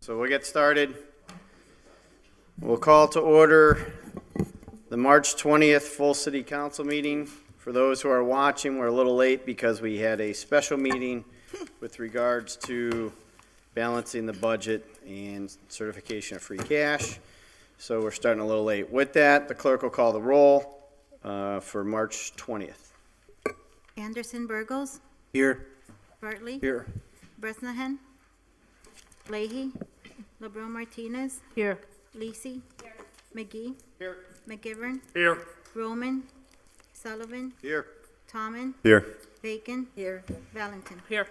So we'll get started. We'll call to order the March 20th full city council meeting. For those who are watching, we're a little late because we had a special meeting with regards to balancing the budget and certification of free cash. So we're starting a little late. With that, the clerk will call the roll for March 20th. Anderson Burgos, Here. Bartley, Here. Bresnahan, Leahy, LeBron Martinez, Here. Lisi, McGee, Here. McGivern, Here. Roman, Sullivan, Here. Tommen, Here. Bacon, Here. Valentin. Here.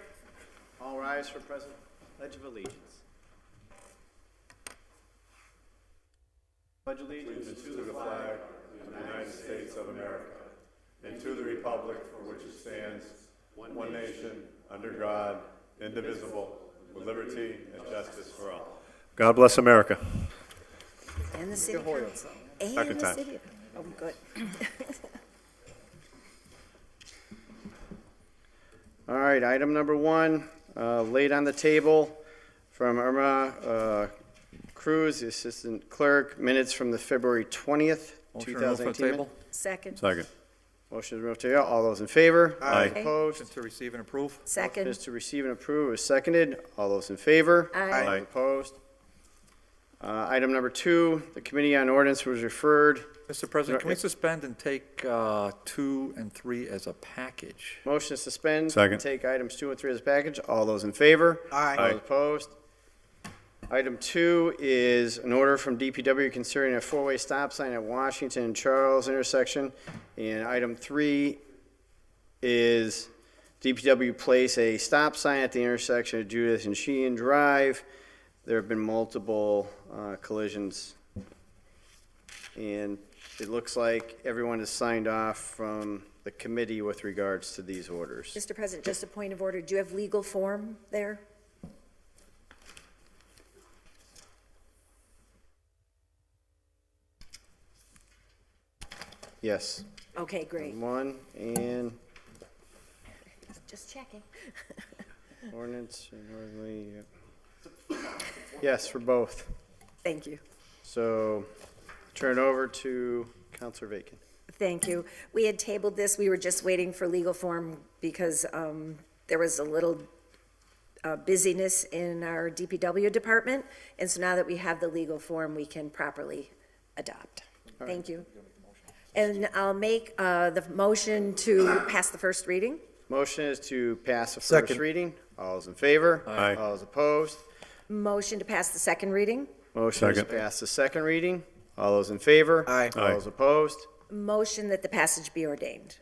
All rise for President Pledge of Allegiance. Pledge allegiance To the flag of the United States of America, and to the republic for which it stands, one nation, under God, indivisible, with liberty and justice for all. God bless America. And the city council. And Second the time. city. Oh, good. All right, item number one, laid on the table from Irma Cruz, the assistant clerk, minutes from the February 20th, Motion to remove from the 2018. table. Second. Second. Motion to remove to table. All those in favor? Aye. Opposed? Motion to receive and approve. Second. Is to receive and approve is seconded. All those in favor? Aye. All opposed? Item number two, the Committee on Ordinance was referred. Mr. President, can we suspend and take 2 and 3 as a package? Motion to suspend. Second. Take items 2 and 3 as a package. All those in favor? Aye. All opposed? Item 2 is an order from DPW concerning a four-way stop sign at Washington and Charles intersection. And item 3 is DPW place a stop sign at the intersection of Judith and Sheehan Drive. There have been multiple collisions. And it looks like everyone has signed off from the committee with regards to these orders. Mr. President, just a point of order. Do you have legal form there? Yes, Okay, great. one, and Just checking. ordinance, and orderly, yep. Yes, for both. Thank you. So, turn it over to Counselor Bacon. Thank you. We had tabled this. We were just waiting for legal form because there was a little busyness in our DPW department. And so now that we have the legal form, we can properly adopt. Thank you. And I'll make the motion to pass the first reading. Motion is to pass the first Second. reading. All those in favor? Aye. All those opposed? Motion to pass the second reading. Motion is to Second. pass the second reading. All those in favor? Aye. All Aye. those opposed? Motion that the passage be ordained.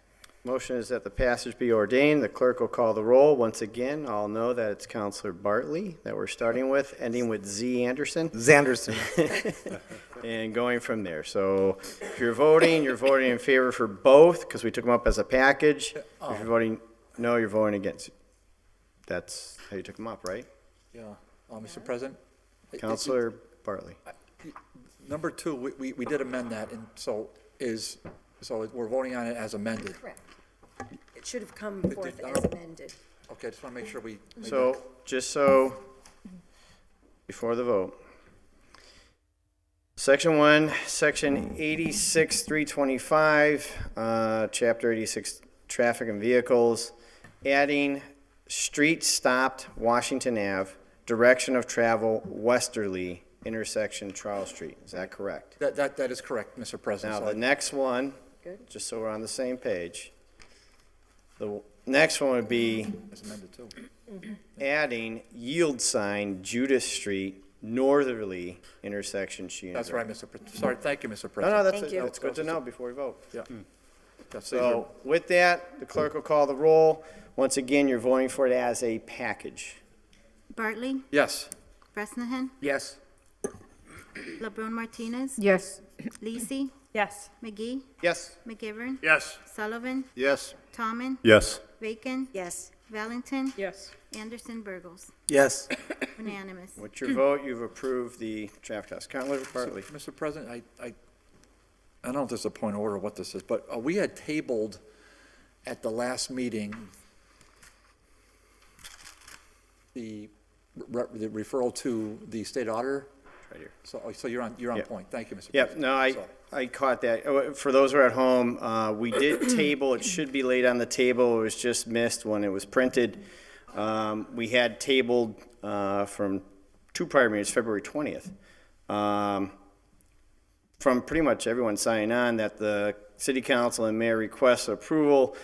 Motion is that the passage be ordained. The clerk will call the roll. Once again, I'll know that it's Counselor Bartley that we're starting with, ending with Z. Anderson, Zanderson. and going from there. So if you're voting in favor for both, because we took them up as a package. If you're voting no, you're voting against. That's how you took them up, right? Yeah, Mr. President? Counselor Bartley. Number 2, we did amend that, and so we're voting on it as amended. Correct. It should have come did forth not- as amended. Okay, I just want to make sure we. So, just so, before the vote. Section 1, Section 86-325, Chapter 86, Traffic and Vehicles, adding street stopped Washington Ave, direction of travel westerly, intersection Charles Street. Is that correct? That is correct, Mr. President. Now, So the next one, Good. just so we're on the same page, the next one would be It's amended too. adding yield sign Judith Street, northerly intersection Sheehan That's Drive. right, Mr. Sorry, thank you, Mr. No, President. Thank you. that's good to know before we vote. Yeah. That's So with that, the clerk will call the roll. Once again, you're voting for it as a package. Bartley, Yes. Bresnahan, Yes. LeBron Martinez, Yes. Lisi, Yes. McGee, Yes. McGivern, Yes. Sullivan, Yes. Tommen, Yes. Bacon, Yes. Valentin, Yes. Anderson Burgos. Yes. Unanimous. With your vote, you've approved the traffic house. Counselor Bartley. Mr. President, I don't know if this is a point of order what this is, but we had tabled at the last meeting the the referral to the state auditor. Right here. So you're on Yep. point. Thank you, Mr. Yep, President. no, So- I caught that. For those who are at home, we did table, it should be laid on the table, it was just missed when it was printed. We had tabled from two prior meetings, February 20th, from pretty much everyone signing on that the city council and mayor request approval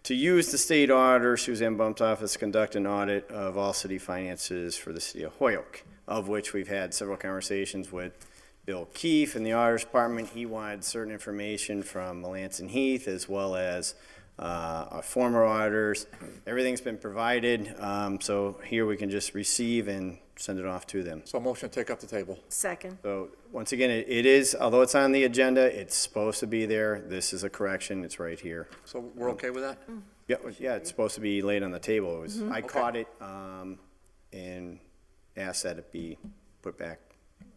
to use the state auditor, Suzanne Bump's office, to conduct an audit of all city finances for the city of Hoyoke, of which we've had several conversations with Bill Keefe in the auditor's department. He wanted certain information from Melanson Heath as well as our former auditors. Everything's been provided, so here we can just receive and send it off to them. So motion to take up the table. Second. So, once again, it is, although it's on the agenda, it's supposed to be there. This is a correction, it's right here. So we're okay with that? Yeah, it's supposed to be laid on the table. It was, I Okay. caught it, and asked that it be put back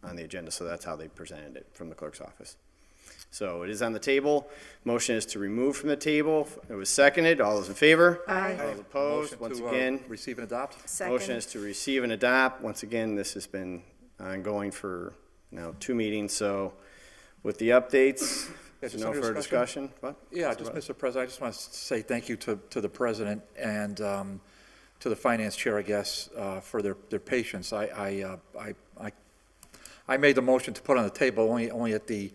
on the agenda, so that's how they presented it from the clerk's office. So it is on the table. Motion is to remove from the table. It was seconded. All those in favor? Aye. All those opposed? Motion Once to, again, receive and adopt? motion Second. is to receive and adopt. Once again, this has been ongoing for now 2 meetings, so with the updates, just no under further discussion? discussion? What? Yeah, just, Mr. President, I just want to say thank you to the president and to the finance chair, I guess, for their patience. I made the motion to put on the table only at the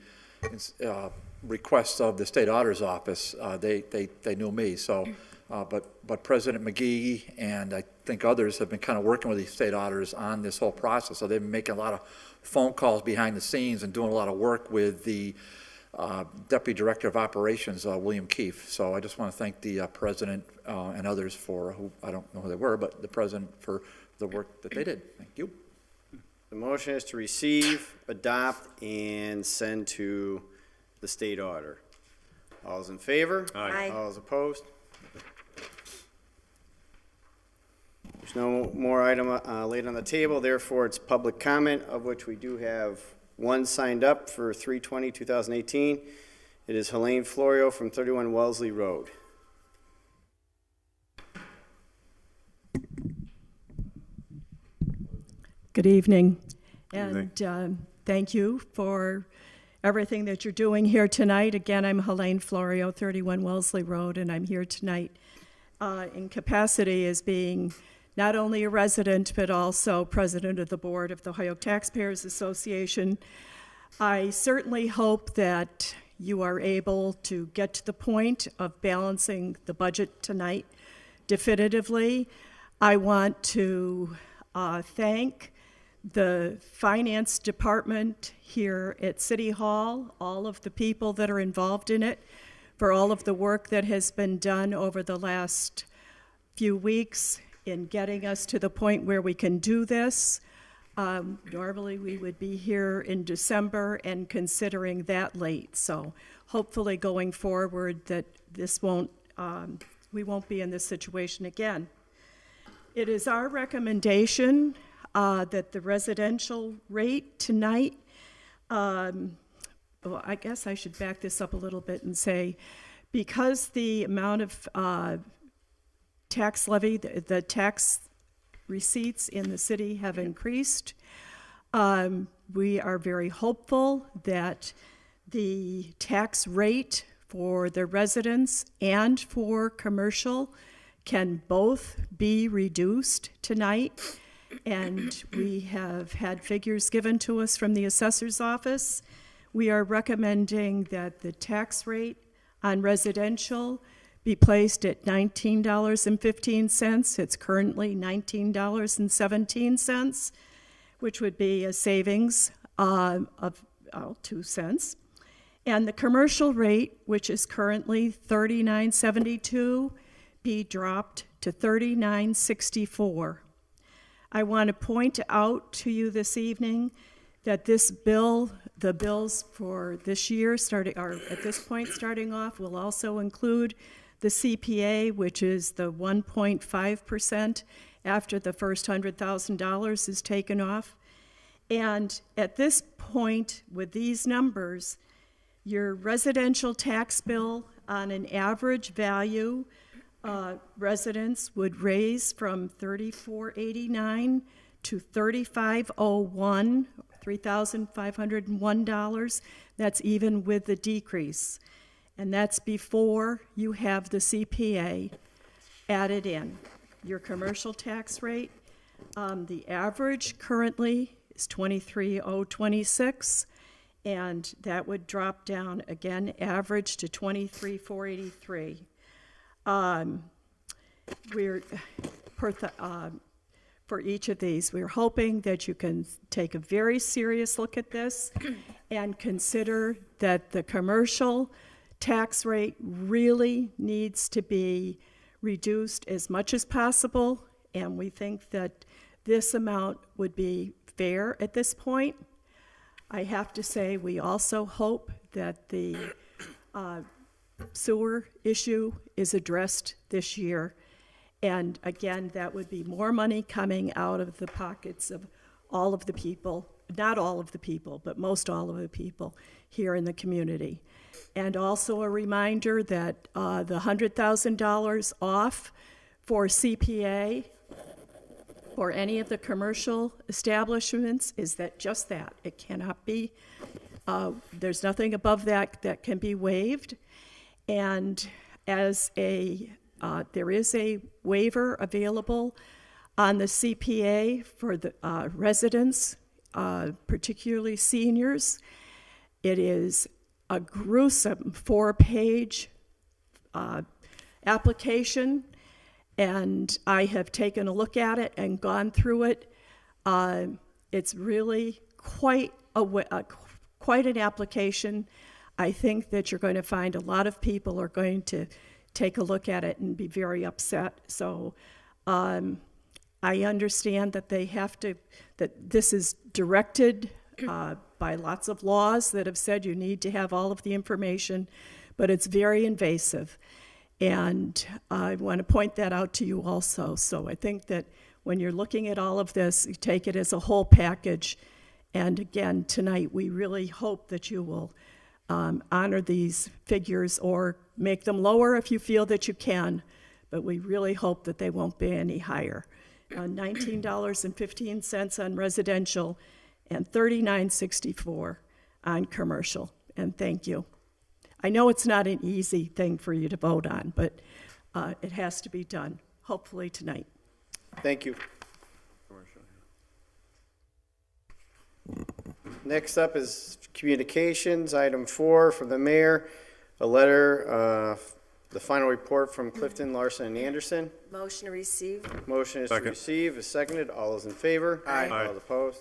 request of the state auditor's office. They knew me, so, but President McGee and I think others have been kind of working with the state auditors on this whole process. So they've been making a lot of phone calls behind the scenes and doing a lot of work with the Deputy Director of Operations, William Keefe. So I just want to thank the president and others for, who, I don't know who they were, but the president for the work that they did. Thank you. The motion is to receive, adopt, and send to the state auditor. All those in favor? Aye. All those opposed? There's no more item laid on the table, therefore it's public comment, of which we do have one signed up for 3/20/2018. It is Helene Florio from 31 Wellesley Road. Good evening, and thank you for everything that you're doing here tonight. Again, I'm Helene Florio, 31 Wellesley Road, and I'm here tonight in capacity as being not only a resident, but also president of the board of the Hoyoke Taxpayers Association. I certainly hope that you are able to get to the point of balancing the budget tonight definitively. I want to thank the finance department here at City Hall, all of the people that are involved in it, for all of the work that has been done over the last few weeks in getting us to the point where we can do this. Normally, we would be here in December and considering that late. So hopefully going forward that this won't, we won't be in this situation again. It is our recommendation that the residential rate tonight, well, I guess I should back this up a little bit and say, because the amount of tax levy, the tax receipts in the city have increased, we are very hopeful that the tax rate for the residents and for commercial can both be reduced tonight. And we have had figures given to us from the assessor's office. We are recommending that the tax rate on residential be placed at $19.15. It's currently $19.17, which would be a savings of 2 cents. And the commercial rate, which is currently $39.72, be dropped to $39.64. I want to point out to you this evening that this bill, the bills for this year, starting off, will also include the CPA, which is the 1.5% after the first $100,000 is taken off. And at this point, with these numbers, your residential tax bill on an average value residents would raise from $34.89 to $3,501, $3,501. That's even with the decrease. And that's before you have the CPA added in. Your commercial tax rate, the average currently is 23,026, and that would drop down again, average to 23,483. We're for each of these, we're hoping that you can take a very serious look at this and consider that the commercial tax rate really needs to be reduced as much as possible, and we think that this amount would be fair at this point. I have to say, we also hope that the sewer issue is addressed this year. And again, that would be more money coming out of the pockets of all of the people, not all of the people, but most all of the people here in the community. And also a reminder that the $100,000 off for CPA for any of the commercial establishments is that just that. It cannot be, there's nothing above that that can be waived. And as there is a waiver available on the CPA for the residents, particularly seniors. It is a gruesome 4-page application, and I have taken a look at it and gone through it. It's really quite an application. I think that you're going to find a lot of people are going to take a look at it and be very upset. So I understand that that this is directed by lots of laws that have said you need to have all of the information, but it's very invasive. And I want to point that out to you also. So I think that when you're looking at all of this, you take it as a whole package. And again, tonight, we really hope that you will honor these figures or make them lower if you feel that you can, but we really hope that they won't be any higher. $19.15 on residential and $39.64 on commercial, and thank you. I know it's not an easy thing for you to vote on, but it has to be done, hopefully tonight. Thank you. Next up is communications, item 4 from the mayor, a letter, the final report from Clifton, Larson, and Anderson. Motion to receive. Motion is to Second. receive, is seconded. All those in favor? Aye. Aye. All opposed?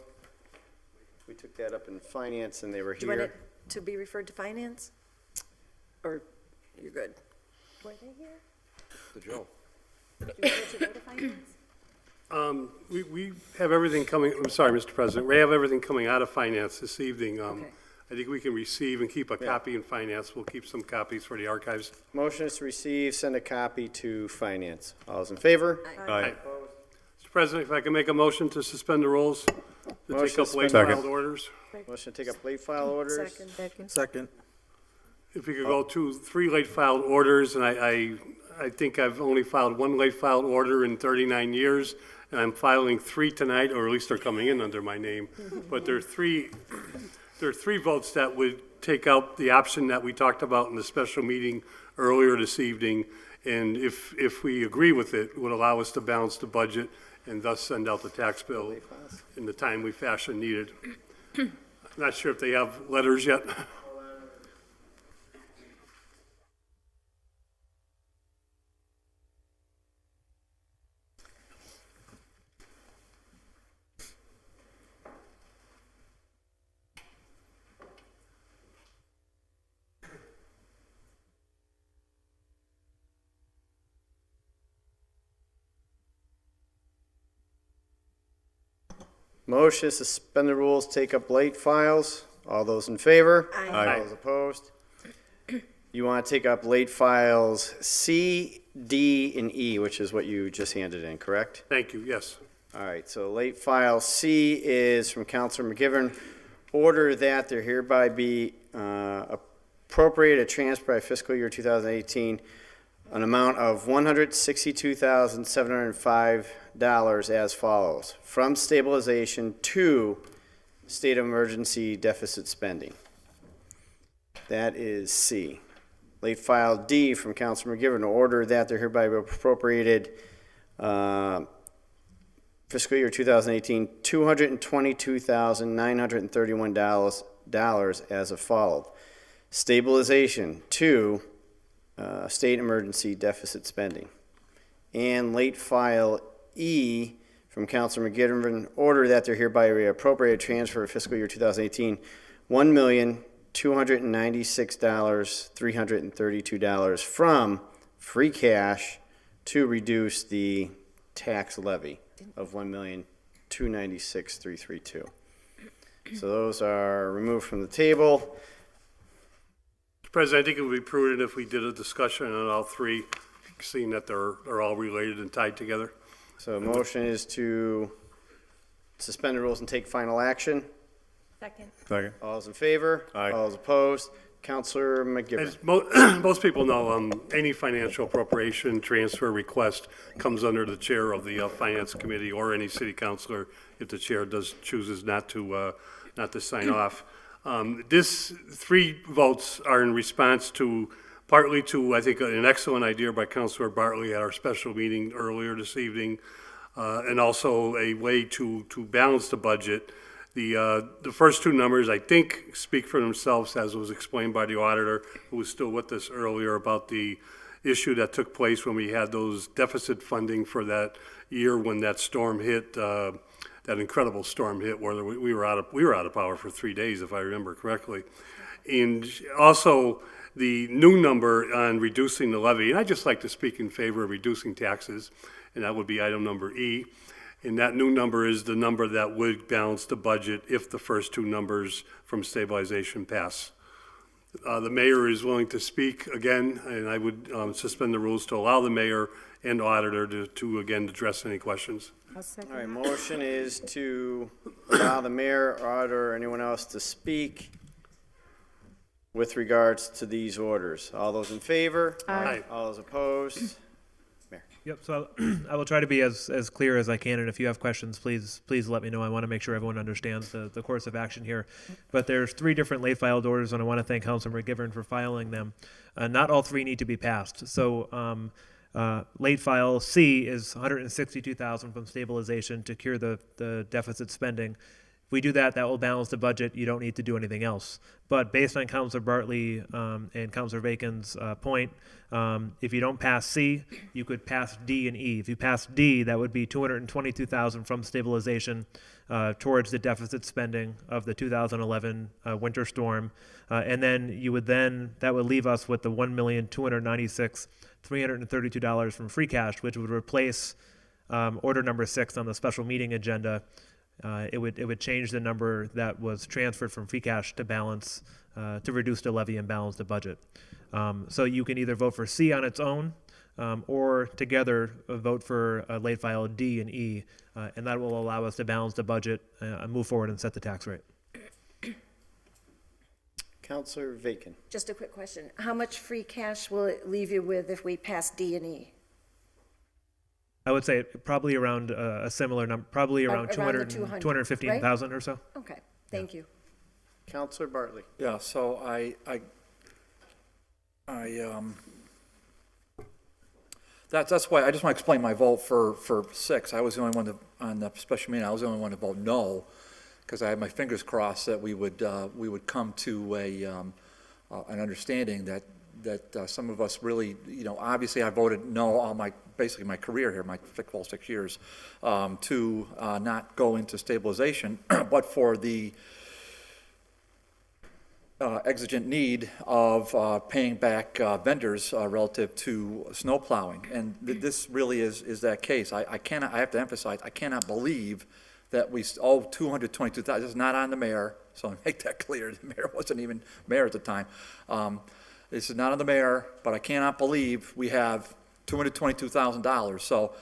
We took that up in finance and they were Do you want here. it to be referred to finance? Or you're good? Were they here? The Joe. Did you want it to go to finance? We have everything coming, I'm sorry, Mr. President, we have everything coming out of finance this evening. Okay. I think we can receive and keep a copy in finance. We'll keep some copies for the archives. Motion is to receive, send a copy to finance. All those in favor? Aye. Mr. President, if I can make a motion to suspend the rules, to Motion take up to late suspend- filed orders. Motion to take up late file orders. Second. If we could go to 3 late filed orders, and I think I've only filed 1 late filed order in 39 years, and I'm filing 3 tonight, or at least they're coming in under my name. But there are three votes that would take out the option that we talked about in the special meeting earlier this evening. And if we agree with it, it would allow us to balance the budget and thus send out the tax bill in the timely fashion needed. I'm not sure if they have letters yet. Motion is to suspend the rules, take up late files. All those in favor? Aye. All those opposed? You want to take up late files C, D, and E, which is what you just handed in, correct? Thank you, yes. All right, so late file C is from Counselor McGivern. Order that there hereby be appropriated a transfer by fiscal year 2018 an amount of $162,705 as follows. From stabilization to state of emergency deficit spending. That is C. Late file D from Councilor McGivern, order that they're hereby appropriated fiscal year 2018, $222,931 as follows. Stabilization to state emergency deficit spending. And late file E from Councilor McGivern, order that they're hereby appropriated transfer of fiscal year 2018, $1,296,332 from free cash to reduce the tax levy of $1,296,332. So those are removed from the table. Mr. President, I think it would be prudent if we did a discussion on all three, seeing that they're all related and tied together. So the motion is to suspend the rules and take final action. Second. Second. All those in favor? Aye. All those opposed? Councilor McGivern. As most people know, any financial appropriation transfer request comes under the chair of the Finance Committee or any city councilor if the chair chooses not to sign off. This 3 votes are in response to, partly to, I think, an excellent idea by Councilor Bartley at our special meeting earlier this evening, and also a way to balance the budget. The first 2 numbers, I think, speak for themselves, as was explained by the auditor, who was still with us earlier, about the issue that took place when we had those deficit funding for that year when that storm hit, that incredible storm hit, where we were out of power for 3 days, if I remember correctly. And also the new number on reducing the levy, and I'd just like to speak in favor of reducing taxes, and that would be item number E. And that new number is the number that would balance the budget if the first 2 numbers from stabilization pass. The mayor is willing to speak again, and I would suspend the rules to allow the mayor and auditor to again address any questions. All right, motion is to allow the mayor, auditor, or anyone else to speak with regards to these orders. All those in favor? Aye. All those opposed? Yep, so I will try to be as clear as I can, and if you have questions, please let me know. I want to make sure everyone understands the course of action here. But there's 3 different late filed orders, and I want to thank Councilor McGivern for filing them. Not all 3 need to be passed. So late file C is $162,000 from stabilization to cure the deficit spending. If we do that, that will balance the budget. You don't need to do anything else. But based on Councilor Bartley and Councilor Bacon's point, if you don't pass C, you could pass D and E. If you pass D, that would be $222,000 from stabilization towards the deficit spending of the 2011 winter storm, and then that would leave us with the $1,296,332 from free cash, which would replace order number 6 on the special meeting agenda. It would change the number that was transferred from free cash to balance, to reduce the levy and balance the budget. So you can either vote for C on its own, or together vote for late file D and E, and that will allow us to balance the budget, move forward, and set the tax rate. Councilor Bacon. Just a quick question. How much free cash will it leave you with if we pass D and E? I would say probably around a similar number, probably around Around the 200, 200, 215,000 or so. Okay, thank you. Councilor Bartley. Yeah, so that's why I just want to explain my vote for 6. I was the only one on the special meeting. I was the only one to vote no, because I had my fingers crossed that we would come to an understanding that some of us really, obviously I voted no basically my career here, my full 6 years, to not go into stabilization, but for the exigent need of paying back vendors relative to snow plowing. And this really is that case. I have to emphasize, I cannot believe that we owe $222,000. This is not on the mayor, so I make that clear. The mayor wasn't even mayor at the time. This is not on the mayor, but I cannot believe we have $222,000 so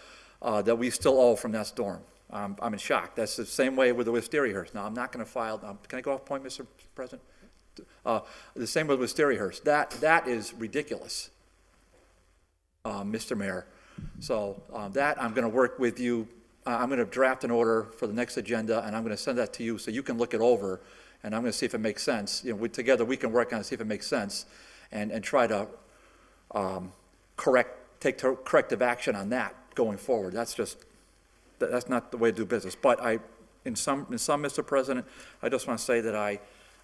that we still owe from that storm. I'm in shock. That's the same way with the Wisteria-Hearst. Now, I'm not going to file. Can I go off point, Mr. President? The same with Wisteria-Hearst. That is ridiculous, Mr. Mayor. So that I'm going to work with you I'm going to draft an order for the next agenda, and I'm going to send that to you so you can look it over, and I'm going to see if it makes sense. You know, together we can work on it, see if it makes sense, and try to take corrective action on that going forward. That's not the way to do business. But in some, Mr. President, I just want to say that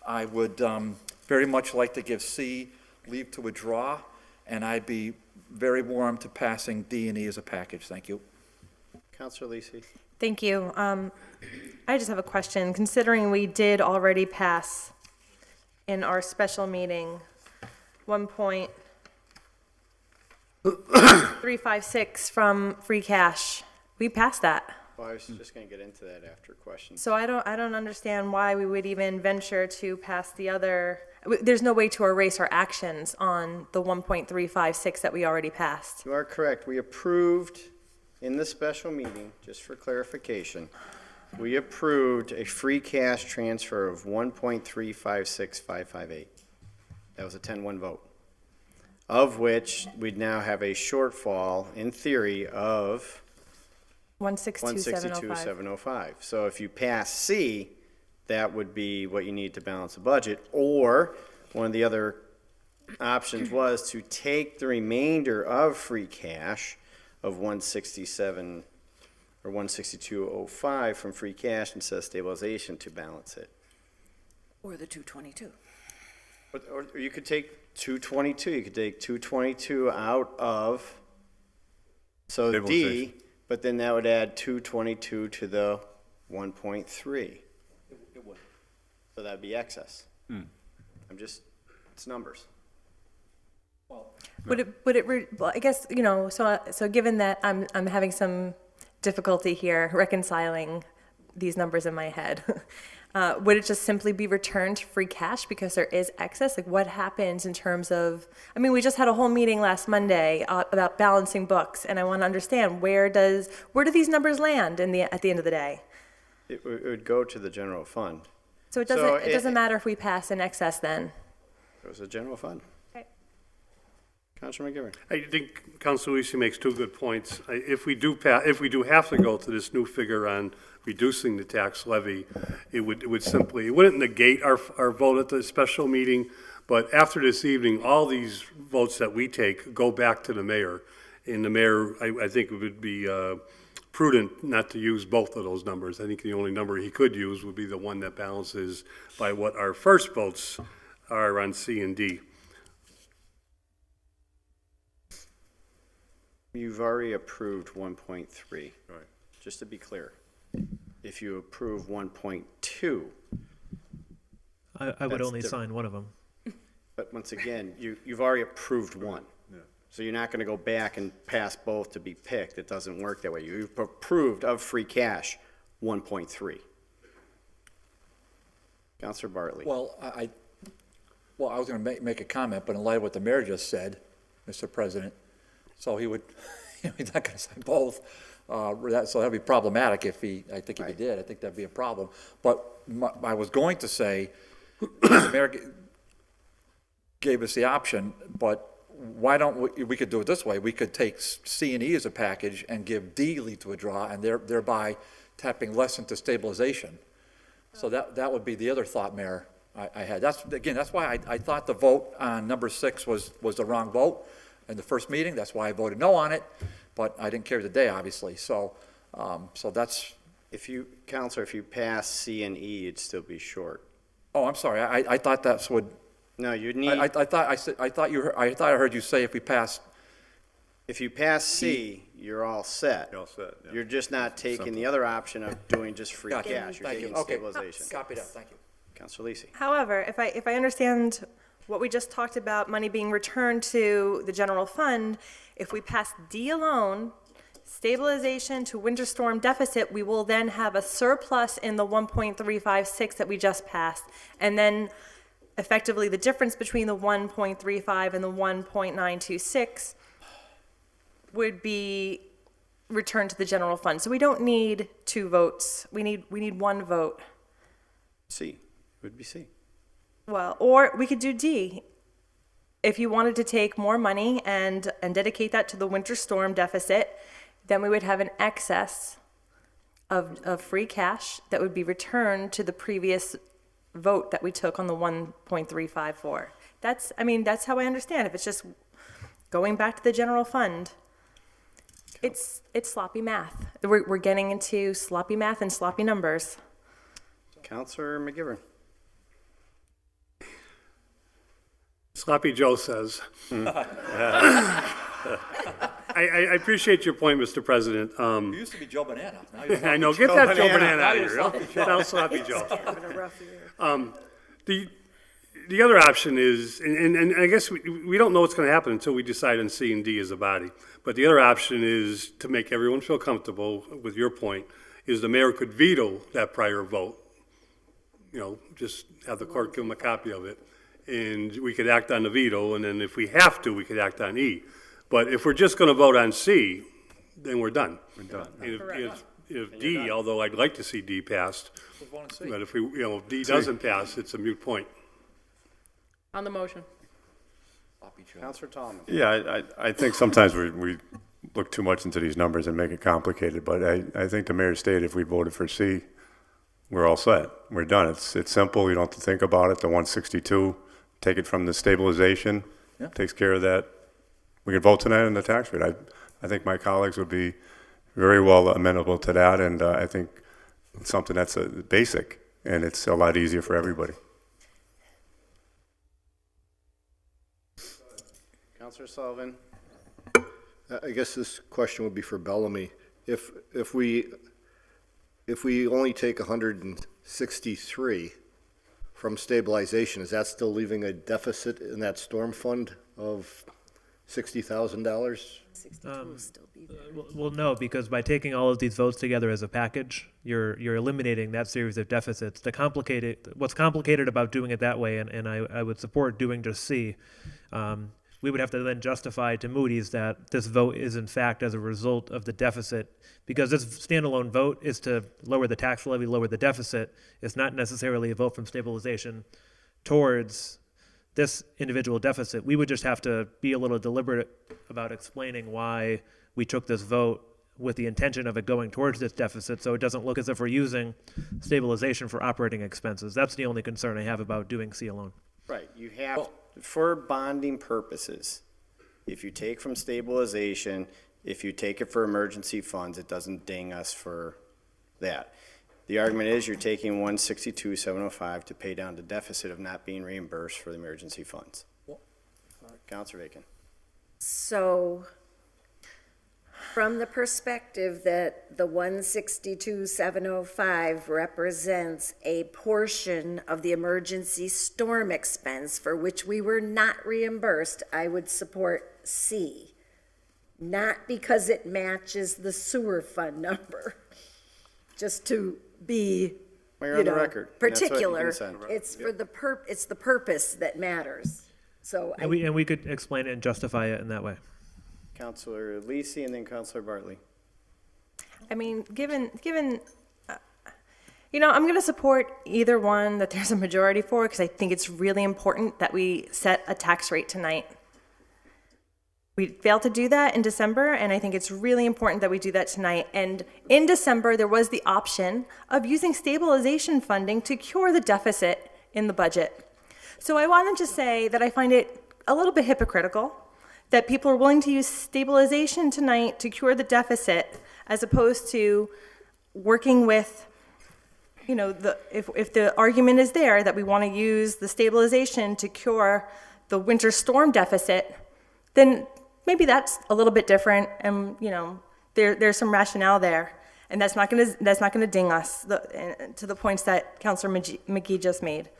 I would very much like to give C leave to withdraw, and I'd be very warm to passing D and E as a package. Thank you. Counselor Lisi. Thank you. I just have a question. Considering we did already pass in our special meeting 1.356 from free cash, we passed that. Well, I was just going to get into that after questions. So I don't understand why we would even venture to pass the other. There's no way to erase our actions on the 1.356 that we already passed. You are correct. We approved in the special meeting, just for clarification, we approved a free cash transfer of 1.356558. That was a 10-1 vote, of which we'd now have a shortfall, in theory, of 162,705. 162,705. So if you pass C, that would be what you need to balance the budget. Or one of the other options was to take the remainder of free cash of 167 or 162.05 from free cash instead of stabilization to balance it. Or the 222. Or you could take 222. You could take 222 out of, so D, Stabilization. but then that would add 222 to the 1.3. It would. So that'd be excess. It's numbers. Well, I guess, so given that I'm having some difficulty here reconciling these numbers in my head, would it just simply be returned to free cash because there is excess? Like, what happens in terms of, we just had a whole meeting last Monday about balancing books, and I want to understand where do these numbers land at the end of the day? It would go to the general fund. So it So doesn't matter if we pass in excess then? It was a general fund. Okay. Councilor McGivern. I think Councilor Lucy makes two good points. If we do have to go to this new figure on reducing the tax levy, it wouldn't negate our vote at the special meeting, but after this evening, all these votes that we take go back to the mayor. And the mayor, I think it would be prudent not to use both of those numbers. I think the only number he could use would be the one that balances by what our first votes are on C and D. You've already approved 1.3. Right. Just to be clear, if you approve 1.2, I would That's only different. sign one of them. but once again, you've already approved one. Yeah. So you're not going to go back and pass both to be picked. It doesn't work that way. You've approved of free cash 1.3. Councilor Bartley. Well, I was going to make a comment, but in light of what the mayor just said, Mr. President, so he's not going to sign both. So that'd be problematic if he did. I think that'd be a problem. But I was going to say, the mayor gave us the option, but why don't we could do it this way. We could take C and E as a package and give D leave to withdraw, and thereby tapping less into stabilization. So that would be the other thought, Mayor, I had. That's why I thought the vote on number 6 was the wrong vote in the first meeting. That's why I voted no on it, but I didn't carry the day, obviously. So that's. Counselor, if you pass C and E, you'd still be short. Oh, I'm sorry. I thought that's what. No, you'd need. I thought I heard you say if we passed. If you pass C, you're all set. You're all set, yeah. You're just not taking the other option of doing just free Gotcha. cash. You're Thank you. taking Okay. stabilization. Copy that. Thank you. Councilor Lisi. However, if I understand what we just talked about, money being returned to the general fund, if we pass D alone, stabilization to winter storm deficit, we will then have a surplus in the 1.356 that we just passed. And then effectively the difference between the 1.35 and the 1.926 would be returned to the general fund. So we don't need 2 votes. We need 1 vote. C. Would be C. Well, or we could do D. If you wanted to take more money and dedicate that to the winter storm deficit, then we would have an excess of free cash that would be returned to the previous vote that we took on the 1.354. That's how I understand. If it's just going back to the general fund, it's sloppy math. We're getting into sloppy math and sloppy numbers. Counselor McGivern. Sloppy Joe says. I appreciate your point, Mr. President. It used to be Joe Banana. Now you're I know, get Joe that Joe Banana. Banana out of Now here. you're Sloppy Now Sloppy Joe. The other option is, and I guess we don't know what's going to happen until we decide on C and D as a body. But the other option is, to make everyone feel comfortable with your point, is the mayor could veto that prior vote. You know, just have the clerk give him a copy of it. And we could act on the veto, and then if we have to, we could act on E. But if we're just going to vote on C, then we're done. We're done. If D, although I'd like to see D passed, but if if D doesn't pass, it's a moot point. On the motion. Counselor Tallman. Yeah, I think sometimes we look too much into these numbers and make it complicated, but I think the mayor stated if we voted for C, we're all set. We're done. It's simple. You don't have to think about it. The 162, take it from the stabilization, takes care of that. We could vote tonight on the tax rate. I think my colleagues would be very well amenable to that, and I think it's something that's a basic, and it's a lot easier for everybody. Counselor Sullivan. I guess this question would be for Bellamy. If we only take 163 from stabilization, is that still leaving a deficit in that storm fund of $60,000? 62 will still be there. Well, no, because by taking all of these votes together as a package, you're eliminating that series of deficits. What's complicated about doing it that way, and I would support doing just C, we would have to then justify to Moody's that this vote is in fact as a result of the deficit, because this standalone vote is to lower the tax levy, lower the deficit. It's not necessarily a vote from stabilization towards this individual deficit. We would just have to be a little deliberate about explaining why we took this vote with the intention of it going towards this deficit, so it doesn't look as if we're using stabilization for operating expenses. That's the only concern I have about doing C alone. Right, you have, for bonding purposes, if you take from stabilization, if you take it for emergency funds, it doesn't ding us for that. The argument is you're taking 162,705 to pay down the deficit of not being reimbursed for the emergency funds. Counselor Bacon. So, from the perspective that the 162,705 represents a portion of the emergency storm expense for which we were not reimbursed, I would support C. Not because it matches the sewer fund number, just to be, Well, you're on the record. That's what you particular. can send. It's for the it's the purpose that matters. So And we could explain it and justify it in that way. Counselor Lisi and then Counselor Bartley. I mean, given, I'm going to support either one that there's a majority for, because I think it's really important that we set a tax rate tonight. We failed to do that in December, and I think it's really important that we do that tonight. And in December, there was the option of using stabilization funding to cure the deficit in the budget. So I wanted to say that I find it a little bit hypocritical that people are willing to use stabilization tonight to cure the deficit, as opposed to working with, if the argument is there that we want to use the stabilization to cure the winter storm deficit, then maybe that's a little bit different, and there's some rationale there, and that's not going to ding us to the points that Councilor McGee just made.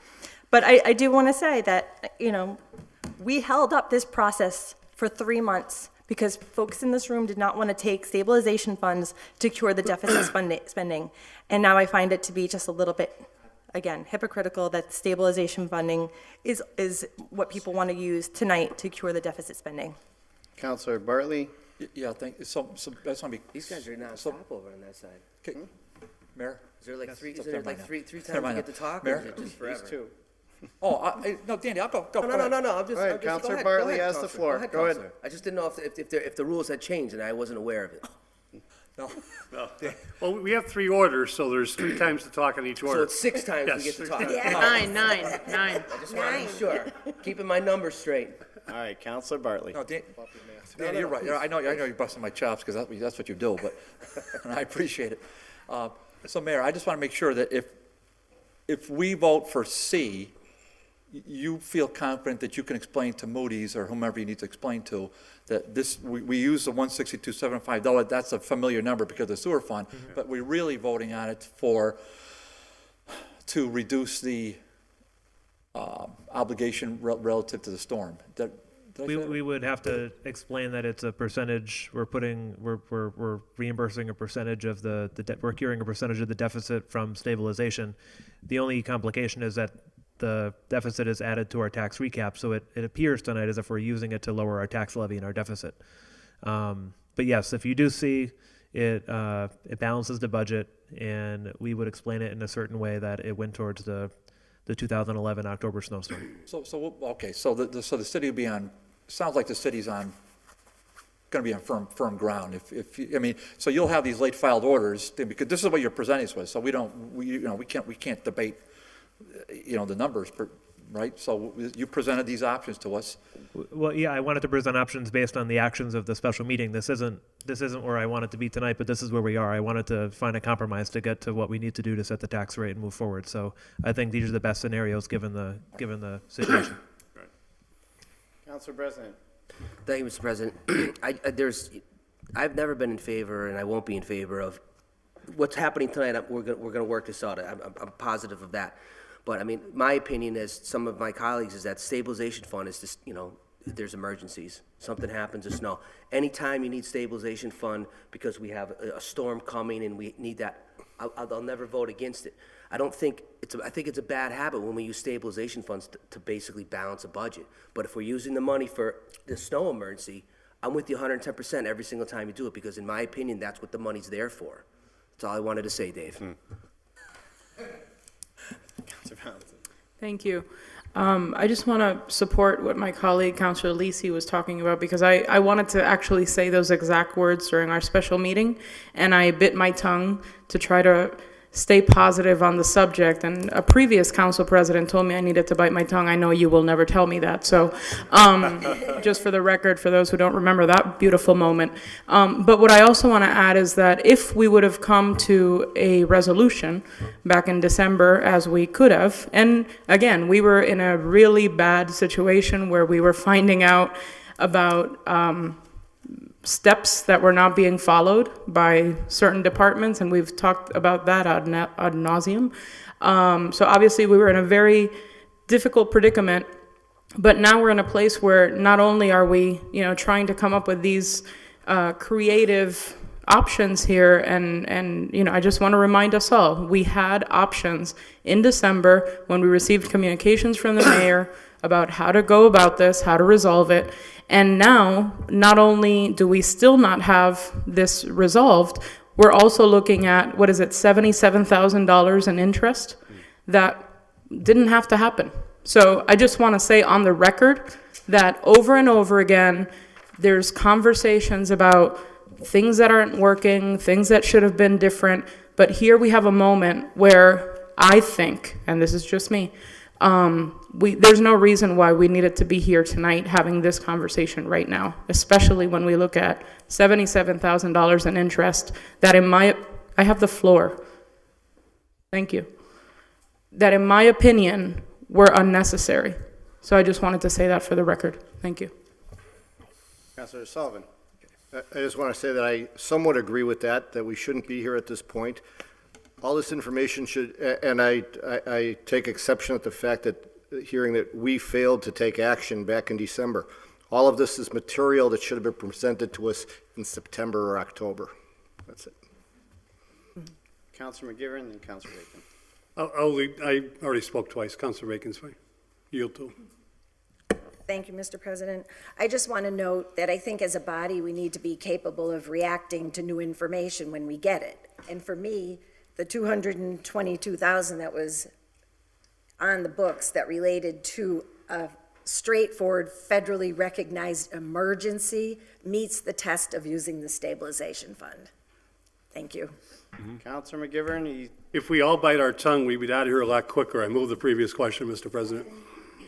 But I do want to say that we held up this process for 3 months because folks in this room did not want to take stabilization funds to cure the deficit spending, and now I find it to be just a little bit, again, hypocritical that stabilization funding is what people want to use tonight to cure the deficit spending. Counselor Bartley. Yeah, I think, so that's gonna be. These guys are non-stop over on that side. Okay. Mayor? Is there like three Never times mind you now. get to talk, or Mayor? is it just forever? Two. Oh, no, Danny, I'll go. No, I'm just. All right, I'm just Counselor go ahead, Bartley go ahead, has the Counselor. floor. Go ahead. Counselor. I just didn't know if the rules had changed and I wasn't aware of it. No. Well, we have 3 orders, so there's 3 times to talk on each So order. it's 6 times we Yes. get to talk. Nine. I just want to be sure, keeping my numbers straight. All right, Counselor Bartley. No, Dan, you're right. I know you're busting my chops because that's what you do, but and I appreciate it. So, Mayor, I just want to make sure that if we vote for C, you feel confident that you can explain to Moody's or whomever you need to explain to that this, we use the $162.75, that's a familiar number because of the sewer fund, but we're really voting on it to reduce the obligation relative to the storm. Did I say that? We would have to explain that it's a percentage, we're reimbursing a percentage of we're curing a percentage of the deficit from stabilization. The only complication is that the deficit is added to our tax recap, so it appears tonight as if we're using it to lower our tax levy and our deficit. But yes, if you do see it balances the budget, and we would explain it in a certain way that it went towards the 2011 October snowstorm. Okay, so the city will be on, sounds like the city's going to be on firm ground. So you'll have these late filed orders, because this is what you're presenting us with, so we can't debate, the numbers, right? So you presented these options to us. Well, yeah, I wanted to present options based on the actions of the special meeting. This isn't where I wanted to be tonight, but this is where we are. I wanted to find a compromise to get to what we need to do to set the tax rate and move forward. So I think these are the best scenarios given the situation. Councilor President. Thank you, Mr. President. I've never been in favor, and I won't be in favor of what's happening tonight. We're going to work this out. I'm positive of that. But I mean, my opinion, as some of my colleagues, is that stabilization fund is just, there's emergencies. Something happens, there's snow. Anytime you need stabilization fund because we have a storm coming and we need that, I'll never vote against it. I think it's a bad habit when we use stabilization funds to basically balance a budget. But if we're using the money for the snow emergency, I'm with you 110% every single time you do it, because in my opinion, that's what the money's there for. That's all I wanted to say, Dave. Thank you. I just want to support what my colleague, Councilor Lisi, was talking about, because I wanted to actually say those exact words during our special meeting, and I bit my tongue to try to stay positive on the subject, and a previous council president told me I needed to bite my tongue. I know you will never tell me that, so just for the record, for those who don't remember that beautiful moment. But what I also want to add is that if we would have come to a resolution back in December, as we could have, and again, we were in a really bad situation where we were finding out about steps that were not being followed by certain departments, and we've talked about that ad nauseum. So obviously we were in a very difficult predicament, but now we're in a place where not only are we, trying to come up with these creative options here, and I just want to remind us all, we had options in December when we received communications from the mayor about how to go about this, how to resolve it. And now, not only do we still not have this resolved, we're also looking at, $77,000 in interest that didn't have to happen. So I just want to say on the record that over and over again, there's conversations about things that aren't working, things that should have been different. But here we have a moment where I think, and this is just me, there's no reason why we needed to be here tonight having this conversation right now, especially when we look at $77,000 in interest that I have the floor. Thank you. That in my opinion were unnecessary. So I just wanted to say that for the record. Thank you. Councilor Sullivan. I just want to say that I somewhat agree with that we shouldn't be here at this point. All this information should, and I take exception at the fact that hearing that we failed to take action back in December. All of this is material that should have been presented to us in September or October. That's it. Councilor McGivern and Councilor Bacon. I already spoke twice. Councilor Bacon's fine. Yield to. Thank you, Mr. President. I just want to note that I think as a body, we need to be capable of reacting to new information when we get it. And for me, the $222,000 that was on the books that related to a straightforward federally recognized emergency meets the test of using the stabilization fund. Thank you. Counselor McGivern, If we all bite our tongue, we'd be out of here a lot quicker. I move the previous question, Mr. President.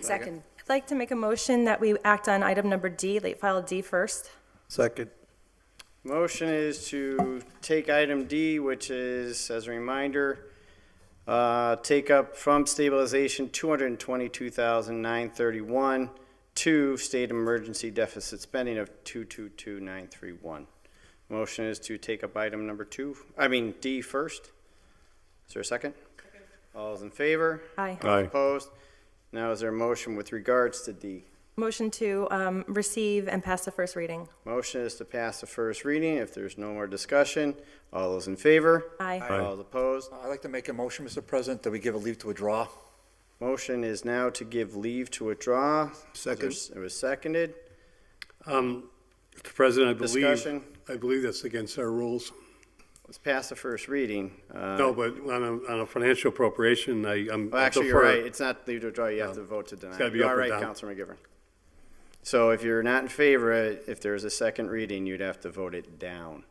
Second. I'd like to make a motion that we act on item number D, late file D first. Second. motion is to take item D, which is, as a reminder, take up from stabilization 222,931 to state emergency deficit spending of 222,931. Motion is to take up item number D first. Is there a second? All those in favor? Aye. Aye. Opposed? Now is there a motion with regards to D? Motion to receive and pass the first reading. Motion is to pass the first reading. If there's no more discussion, all those in favor? Aye. All those opposed? I'd like to make a motion, Mr. President, that we give a leave to withdraw. Motion is now to give leave to withdraw. Second. It was seconded. Mr. President, Discussion. I believe that's against our rules. Let's pass the first reading. No, but on a financial appropriation, I'm. Well, actually, you're right. It's not leave to withdraw. You have to vote to deny. gotta be You up are or right, down. Councilor McGivern. So if you're not in favor, if there's a second reading, you'd have to vote it down.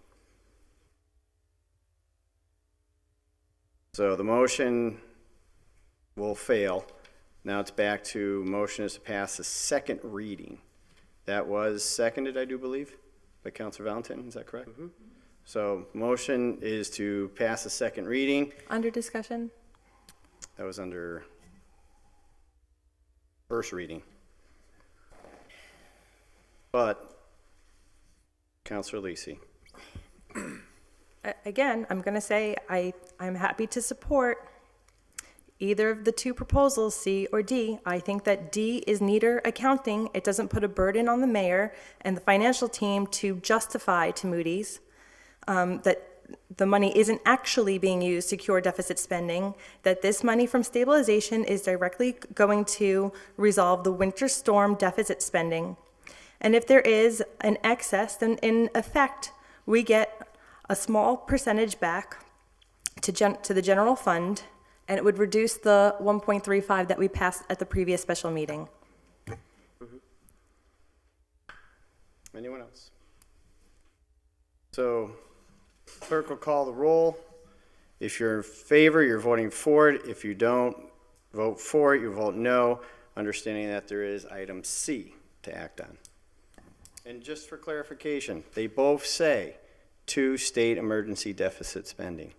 So the motion will fail. Now it's back to motion is to pass the second reading. That was seconded, I do believe, by Councilor Valentin. Is that correct? So motion is to pass the second reading. Under discussion? That was under first reading. But, Counselor Lisi, Again, I'm going to say I'm happy to support either of the two proposals, C or D. I think that D is neater accounting. It doesn't put a burden on the mayor and the financial team to justify to Moody's that the money isn't actually being used to cure deficit spending, that this money from stabilization is directly going to resolve the winter storm deficit spending. And if there is an excess, then in effect, we get a small percentage back to the general fund, and it would reduce the 1.35 that we passed at the previous special meeting. anyone else? So, clerk will call the roll. If you're in favor, you're voting for it. If you don't vote for it, you vote no, understanding that there is item C to act on. And just for clarification, they both say to state emergency deficit spending.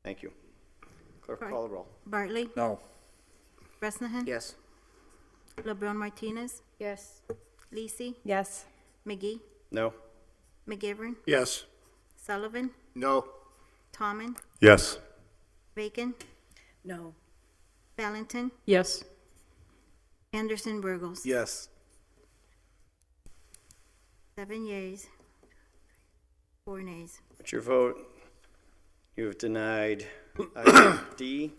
Thank you. Clerk, call the roll. Bartley, No. Bresnahan, Yes. LeBron Martinez, Yes. Lisi, Yes. McGee, No? McGivern, Yes. Sullivan, No. Tommen, Yes. Bacon, No. Valentin, Yes. Anderson Burgos. Yes. 7 yeas, 4 nays. What's your vote? You have denied item D.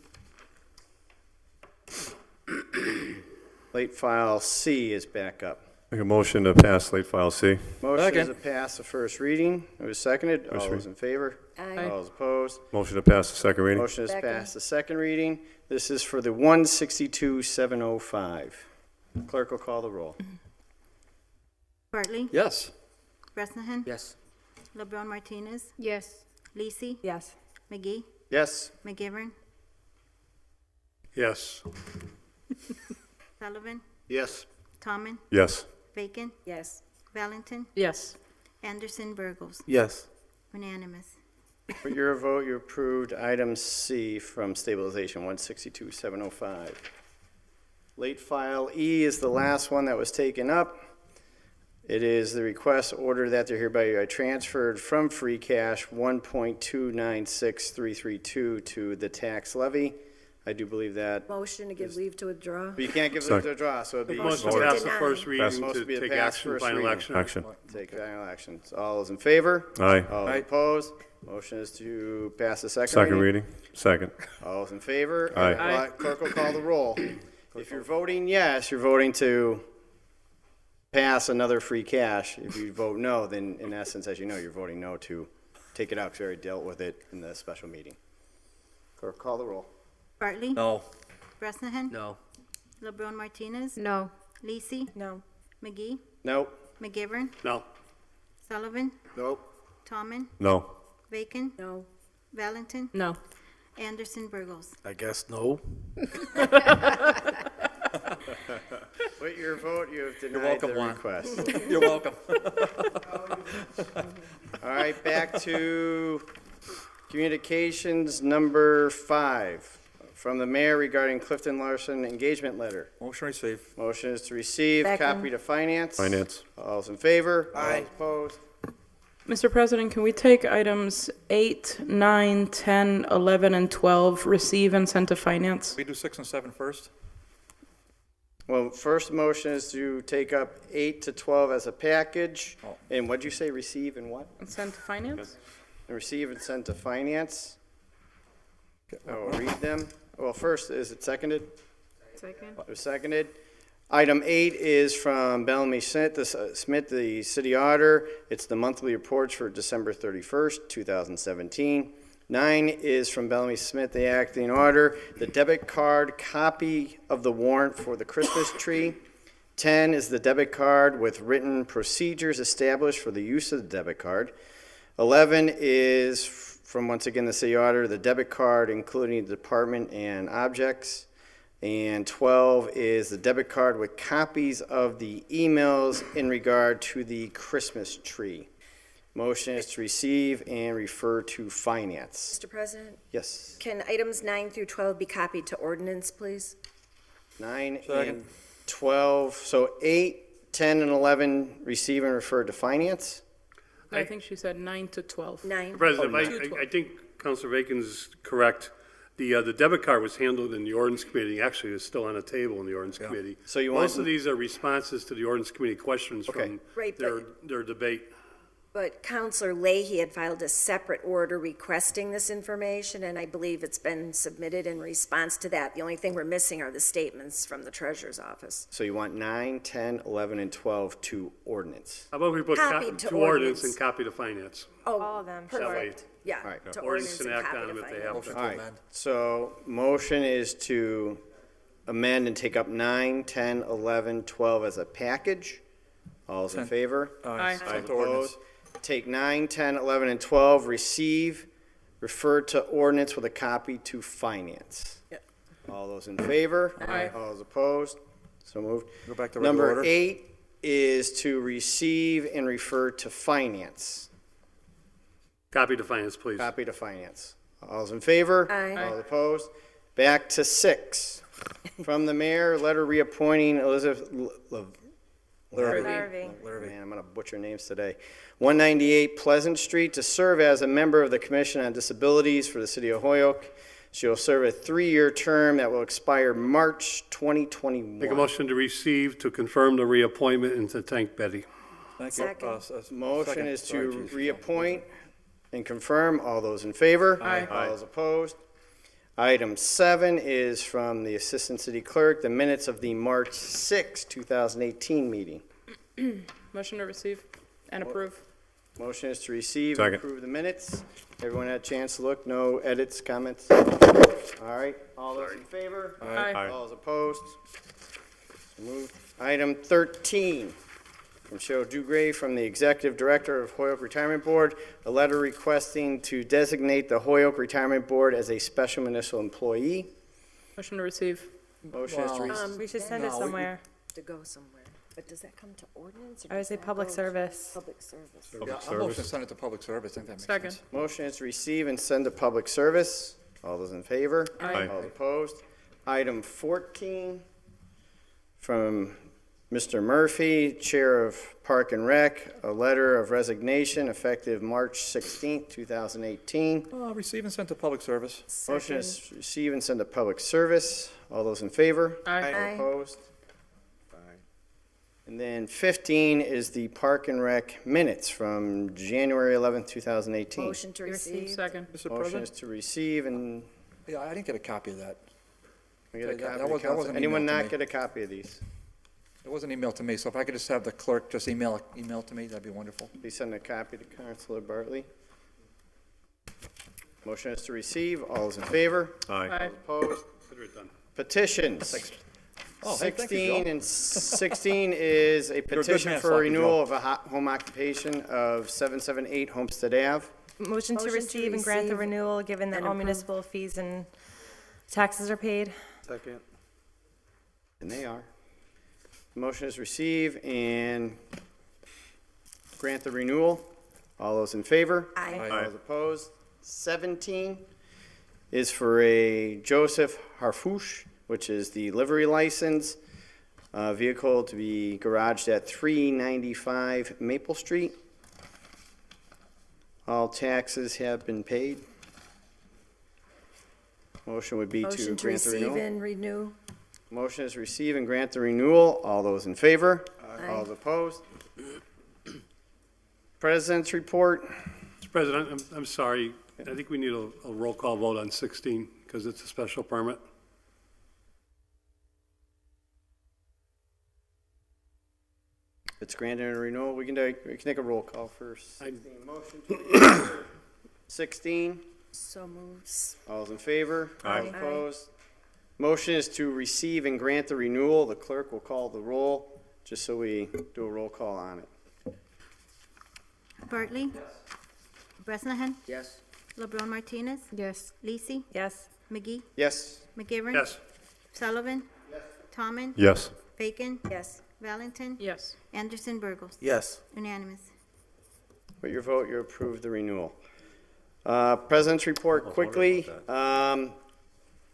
Late file C is back up. Make a motion to pass late file C. Motion is to Second. pass the first reading. It was seconded. All First those in favor? Aye. All those opposed? Motion to pass the second reading. Motion is Second. passed the second reading. This is for the 162,705. Clerk will call the roll. Bartley, Yes. Bresnahan, Yes. LeBron Martinez, Yes. Lisi, Yes. McGee, Yes? McGivern, Yes. Sullivan, Yes. Tommen, Yes. Bacon, Yes. Valentin, Yes. Anderson Burgos. Yes. Unanimous. For your vote, you approved item C from stabilization, 162,705. Late file E is the last one that was taken up. It is the request order that they're hereby transferred from free cash 1.296332 to the tax levy. I do believe that, Motion to give leave to withdraw. but you can't give it a draw, so it'd be Motion to to pass the deny. first reading Supposed to to be a take pass action, first final reading. action. Action. take final actions. All those in favor? Aye. All Aye. opposed? Motion is to pass the second Second reading. reading. Second. All those in favor? Aye. Well, Clerk will call the roll. If you're voting yes, you're voting to pass another free cash. If you vote no, then in essence, as you know, you're voting no to take it out because we already dealt with it in the special meeting. Clerk, call the roll. Bartley, No. Bresnahan, No. LeBron Martinez, No. Lisi, No. McGee, Nope. McGivern, No. Sullivan, Nope. Tommen, No. Bacon, No. Valentin, No. Anderson, Burgos. I guess no. With your vote, you have denied welcome, the Juan. request. You're welcome. All right, back to communications number 5 from the mayor regarding Clifton Larson engagement letter. Motion received. Motion is to receive, Second. copy to finance. Finance. All's in favor? Aye. All's opposed? Mr. President, can we take items 8, 9, 10, 11, and 12, receive and send to finance? We do 6 and 7 first? Well, first motion is to take up 8 to 12 as a package. Oh. And what'd you say, receive and what? And send to finance? And receive and send to finance. I will read them. Well, first, is it seconded? Second. It was seconded. Item 8 is from Bellamy Smith, the city auditor. It's the monthly reports for December 31st, 2017. 9 is from Bellamy Smith, the acting auditor, the debit card copy of the warrant for the Christmas tree. 10 is the debit card with written procedures established for the use of the debit card. 11 is from, once again, the city auditor, the debit card including the department and objects. And 12 is the debit card with copies of the emails in regard to the Christmas tree. Motion is to receive and refer to finance. Mr. President, Yes. can items 9 through 12 be copied to ordinance, please? 9 Second. and 12, so 8, 10, and 11 receive and refer to finance. I think she said 9 to 12. 9? President, Oh, I think Councilor Bacon's correct. The debit card was handled in the ordinance committee. Actually, it's still on the table in the ordinance committee. So you want- Most of these are responses to the ordinance committee questions Okay. from Right, their debate. But Counselor Leahy had filed a separate order requesting this information, and I believe it's been submitted in response to that. The only thing we're missing are the statements from the treasurer's office. So you want 9, 10, 11, and 12 to ordinance. How about we put Copied to to ordinance ordinance. and copy to finance? Oh, All of them, That way, perfect. Yeah, All right. to ordinance ordinance can and act copy on to them if they finance. have to. All right, amend. so motion is to amend and take up 9, 10, 11, 12 as a package. All's in Send. favor? Aye. Send to ordinance. Opposed? Take 9, 10, 11, and 12, receive, refer to ordinance with a copy to finance. Yep. All those in favor? Aye. All those opposed? So moved. Go back to regular Number order. 8 is to receive and refer to finance. Copy to finance, please. Copy to finance. All's in favor? Aye. All opposed? Back to 6. From the mayor, letter reappointing Elizabeth Larrabee. Larrabee. Man, I'm going to butcher names today. 198 Pleasant Street to serve as a member of the Commission on Disabilities for the City of Holyoke. She will serve a 3-year term that will expire March 2021. Make a motion to receive, to confirm the reappointment, and to thank Betty. Thank you. Second. Motion Second. is Sorry, to Chief. reappoint and confirm. All those in favor? Aye. All those opposed? Item 7 is from the Assistant City Clerk, the minutes of the March 6, 2018 meeting. Motion to receive and approve. Motion is to receive and Second. approve the minutes. Everyone had a chance to look, no edits, comments? All right, all those in favor? Aye. Aye. All those opposed? So moved. Item 13, from Cheryl Dugray, from the Executive Director of Holyoke Retirement Board, a letter requesting to designate the Holyoke Retirement Board as a special municipal employee. Motion to receive. Motion is to Well, receive. We should send it No, we- somewhere. To go somewhere. But does that come to ordinance? or I would does say that public go to service. Public service. Yeah, Public I'm motion to service. send it to public service. I think that makes Second. sense. Motion is to receive and send to public service. All those in favor? Aye. All opposed? Item 14, from Mr. Murphy, Chair of Park and Rec, a letter of resignation effective March 16th, 2018. Receive and send to public service. Motion is to receive and send to public service. All those in favor? Aye. All Aye. opposed? And then 15 is the Park and Rec minutes from January 11th, 2018. Motion to receive. Second. Mr. Motion President? is to receive and Yeah, I didn't get a copy of that. we get a That copy. was- of that council. wasn't Anyone emailed to not me. get a copy of these? It wasn't emailed to me, so if I could just have the clerk just email to me, that'd be wonderful. Please send a copy to Councilor Bartley. Motion is to receive. All is in favor? Aye. Aye. Opposed? Consider it done. Petitions. Oh, hey, thank you, 16 Joe. and 16 is a good petition man, for Sloppy renewal Joe. of a home occupation of 778 Homestead Ave. Motion to receive and grant the renewal, given that and all approve. municipal fees and taxes are paid. Second. And they are. Motion is receive and grant the renewal. All those in favor? Aye. All those opposed? 17 is for a Joseph Harfouche, which is the livery license, vehicle to be garaged at 395 Maple Street. All taxes have been paid. Motion would be to Motion to grant the receive renewal. and renew. Motion is receive and grant the renewal. All those in favor? All those opposed? President's report. Mr. President, I'm sorry. I think we need a roll call vote on 16 because it's a special permit. It's granted a renewal. We can take a roll call first. I- Motion to 16. So moves. All those in favor? Aye. All opposed? Motion is to receive and grant the renewal. The clerk will call the roll, just so we do a roll call on it. Bartley? Bresnahan? Yes? LeBron Martinez? Yes. Lisi? Yes. McGee? Yes. McGivern? Yes. Sullivan? Tomlin? Yes. Bacon? Yes. Valentin? Yes. Anderson Burgos? Yes. Unanimous. With your vote, you approve the renewal. President's report quickly.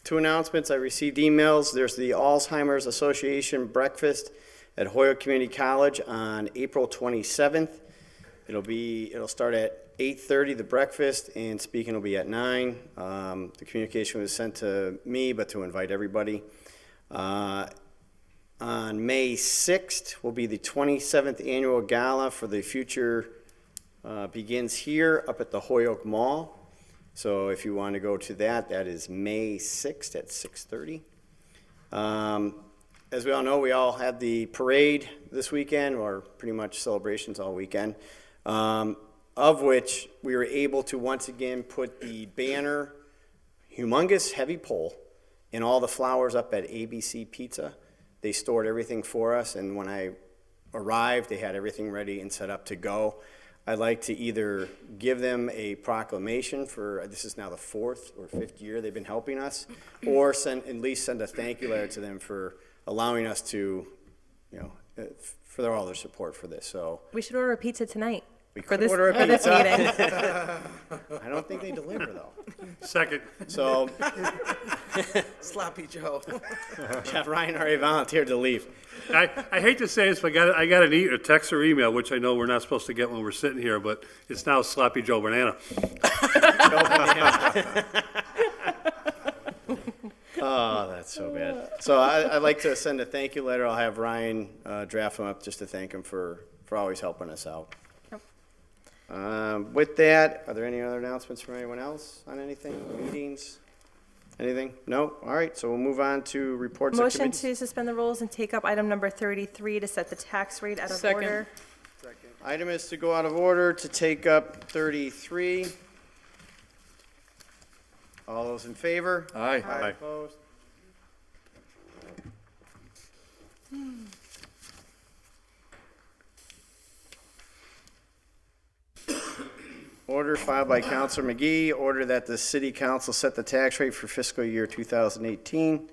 Two announcements. I received emails. There's the Alzheimer's Association breakfast at Hoyoke Community College on April 27th. It'll start at 8:30, the breakfast, and speaking will be at 9. The communication was sent to me, but to invite everybody. On May 6th will be the 27th annual gala for the future begins here up at the Hoyoke Mall. So if you want to go to that, that is May 6th at 6:30. As we all know, we all had the parade this weekend, or pretty much celebrations all weekend, of which we were able to once again put the banner, humongous heavy pole, and all the flowers up at ABC Pizza. They stored everything for us, and when I arrived, they had everything ready and set up to go. I'd like to either give them a proclamation for, this is now the 4th or 5th year they've been helping us, or at least send a thank you letter to them for allowing us to, for all their support for this. So We should order a pizza tonight. we For could this, order a for this pizza. meeting. I don't think they deliver though. Second. So Sloppy Joe. Ryan already volunteered to leave. I hate to say this, but I got a text or email, which I know we're not supposed to get when we're sitting here, but it's now Sloppy Joe Banana. Oh, that's so bad. So I'd like to send a thank you letter. I'll have Ryan draft them up just to thank him for always helping us out. With that, are there any other announcements from anyone else on anything? Meetings? Anything? No? All right, so we'll move on to reports of Motion committees. to suspend the rules and take up item number 33 to set the tax rate out of Second. order. Item is to go out of order to take up 33. All those in favor? Aye. Aye. Opposed? Order filed by Counselor McGee, order that the city council set the tax rate for fiscal year 2018.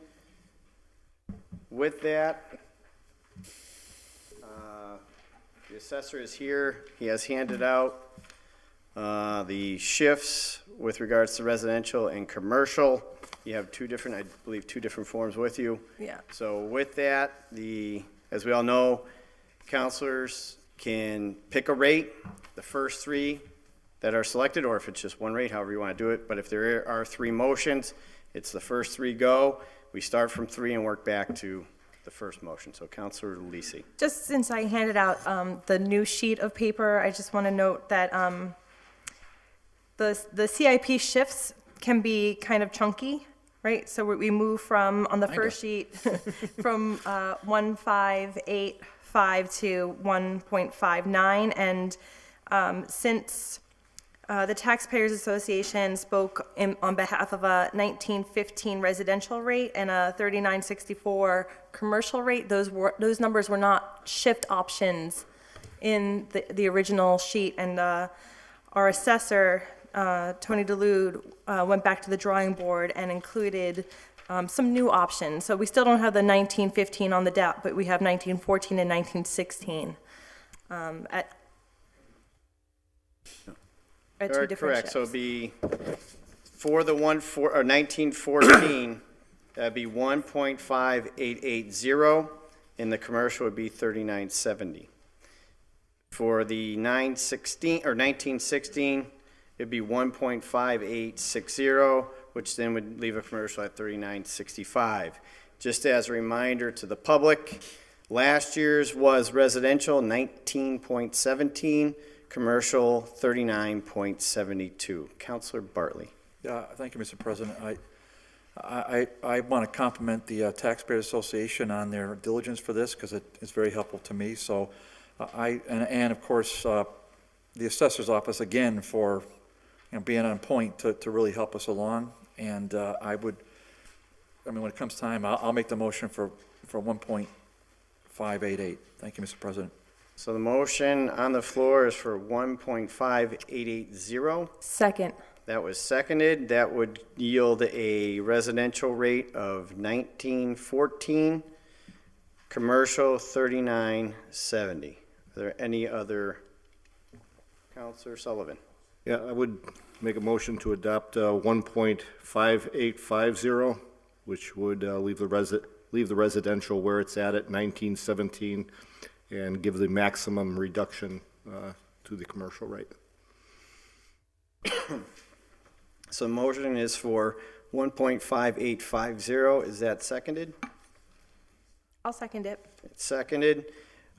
With that, the assessor is here. He has handed out the shifts with regards to residential and commercial. You have two different forms with you. Yeah. So with that, as we all know, counselors can pick a rate, the first three that are selected, or if it's just one rate, however you want to do it. But if there are three motions, it's the first three go. We start from 3 and work back to the first motion. So Counselor Lisi. Just since I handed out the new sheet of paper, I just want to note that the CIP shifts can be kind of chunky, right? So we move from, on the first sheet, from 1.585 to 1.59. And since the Taxpayers Association spoke on behalf of a 1915 residential rate and a 3964 commercial rate, those numbers were not shift options in the original sheet. And our assessor Tony DeLude went back to the drawing board and included some new options. So we still don't have the 1915 on the DAP, but we have 1914 and 1916 at two different Correct, so it'd ships. be, for the 1914, that'd be 1.5880, and the commercial would be 3970. For the 1916, it'd be 1.5860, which then would leave a commercial at 3965. Just as a reminder to the public, last year's was residential 19.17, commercial 39.72. Counselor Bartley. Yeah, thank you, Mr. President. I want to compliment the Taxpayers Association on their diligence for this, because it's very helpful to me. So and of course, the Assessor's Office, again, for being on point to really help us along. And when it comes time, I'll make the motion for 1.588. Thank you, Mr. President. So the motion on the floor is for 1.5880. Second. That was seconded. That would yield a residential rate of 1914, commercial 3970. Are there any other? Counselor Sullivan. Yeah, I would make a motion to adopt 1.5850, which would leave the residential where it's at 1917, and give the maximum reduction to the commercial rate. So the motion is for 1.5850. Is that seconded? I'll second it. It's seconded,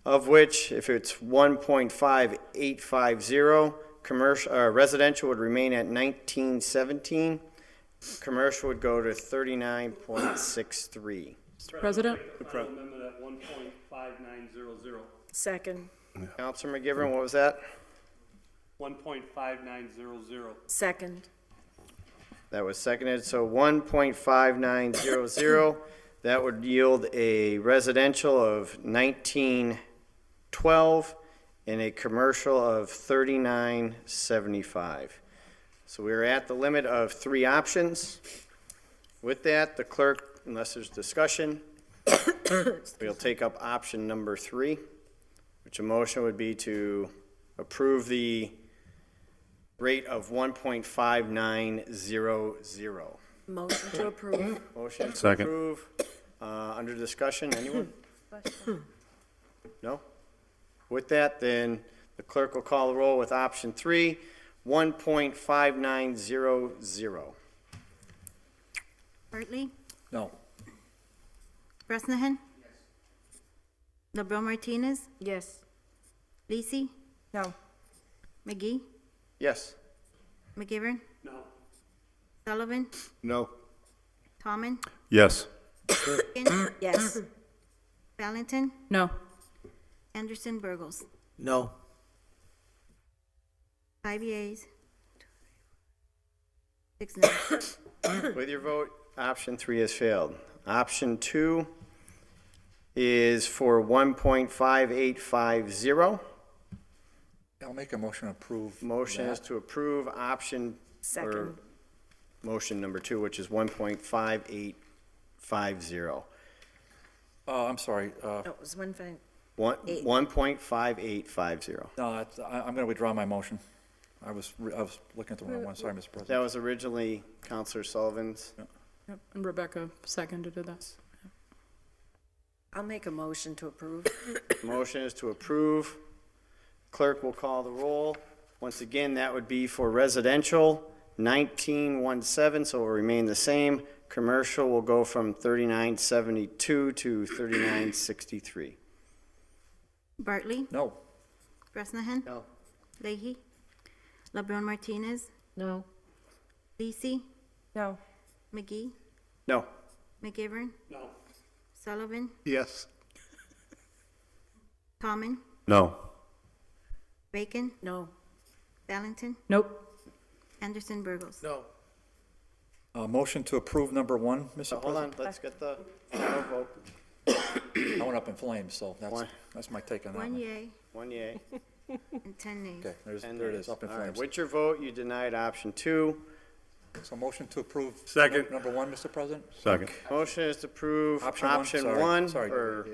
of which, if it's 1.5850, commercial, residential would remain at 1917. Commercial would go to 39.63. Mr. President? Amendment at 1.5900. Second. Counselor McGivern, what was that? 1.5900. Second. That was seconded, so 1.5900, that would yield a residential of 1912 and a commercial of 3975. So we're at the limit of 3 options. With that, the clerk, unless there's discussion, we'll take up option number 3, which a motion would be to approve the rate of 1.5900. Motion to approve. Motion to Second. approve. Under discussion, anyone? No? With that, then the clerk will call the roll with option 3, 1.5900. Bartley? No. Bresnahan? LeBron Martinez? Yes. Lisi? No. McGee? Yes. McGivern? No. Sullivan? No. Tomlin? Yes. Durkin? Yes. Valentin? No. Anderson Burgos? No. 5 yeas. 6 noes. With your vote, option 3 has failed. Option 2 is for 1.5850. I'll make a motion to approve. Motion is that. to approve option, or Second. motion number 2, which is 1.5850. I'm sorry. No, it was 1.5. 1.5850. No, I'm going to withdraw my motion. I was looking at the wrong one. Sorry, Mr. That President. was originally Counselor Sullivan's. Yep. And Rebecca seconded that. I'll make a motion to approve. Motion is to approve. Clerk will call the roll. Once again, that would be for residential, 1917, so it will remain the same. Commercial will go from 3972 to 3963. Bartley? No. Bresnahan? No. Leahy? LeBron Martinez? No. Lisi? No. McGee? No. McGivern? No. Sullivan? Yes. Tomlin? No. Bacon? No. Valentin? Nope. Anderson Burgos? No. Motion to approve number 1, Mr. Hold President. on, let's get the final vote. I went up in flames, so Why? that's my take on that. 1 one. yea. 1 yea. and 10 nays. Okay, there it is, up in All right, flames. with your vote, you denied option 2. So motion to approve. Second. Number 1, Mr. President? Second. Motion is to approve Option one, option sorry, 1, sorry. or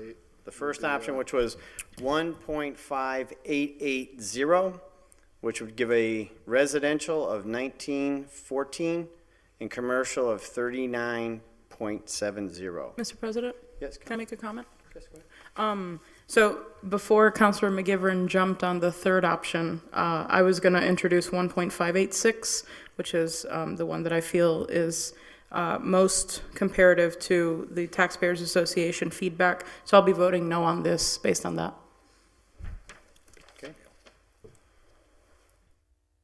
the first option, which was 1.5880, which would give a residential of 1914 and commercial of 39.70. Mr. President, Yes, can I make a comment? yes, go ahead. So before Councilor McGivern jumped on the third option, I was going to introduce 1.586, which is the one that I feel is most comparative to the Taxpayers Association feedback. So I'll be voting no on this based on that. Okay.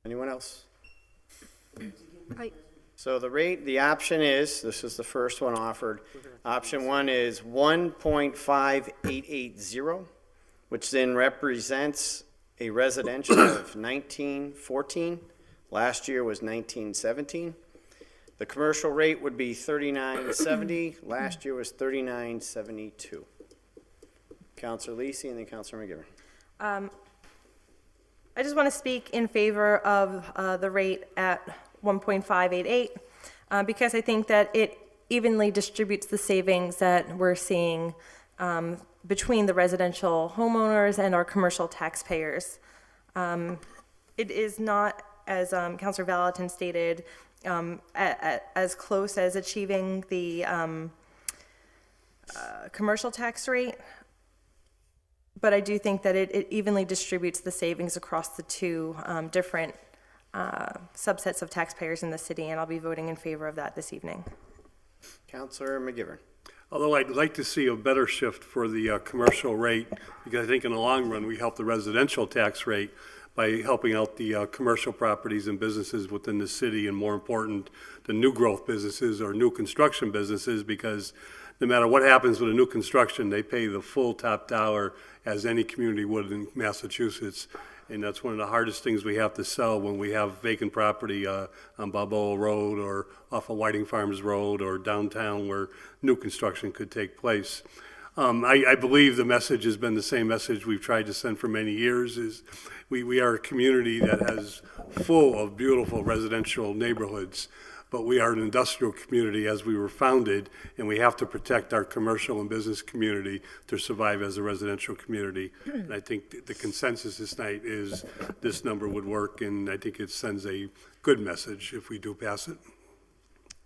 Anyone else? So the option is, this is the first one offered, option 1 is 1.5880, which then represents a residential of 1914. Last year was 1917. The commercial rate would be 39.70. Last year was 39.72. Counselor Lisi and then Counselor McGivern. I just want to speak in favor of the rate at 1.588 because I think that it evenly distributes the savings that we're seeing between the residential homeowners and our commercial taxpayers. It is not, as Councilor Valentin stated, as close as achieving the commercial tax rate, but I do think that it evenly distributes the savings across the two different subsets of taxpayers in the city, and I'll be voting in favor of that this evening. Counselor McGivern. Although I'd like to see a better shift for the commercial rate, because I think in the long run, we help the residential tax rate by helping out the commercial properties and businesses within the city, and more important, the new growth businesses or new construction businesses, because no matter what happens with a new construction, they pay the full top dollar as any community would in Massachusetts. And that's one of the hardest things we have to sell when we have vacant property on Balboa Road or off of Whiting Farms Road or downtown where new construction could take place. I believe the message has been the same message we've tried to send for many years, is we are a community that has full of beautiful residential neighborhoods, but we are an industrial community as we were founded, and we have to protect our commercial and business community to survive as a residential community. And I think the consensus this night is this number would work, and I think it sends a good message if we do pass it.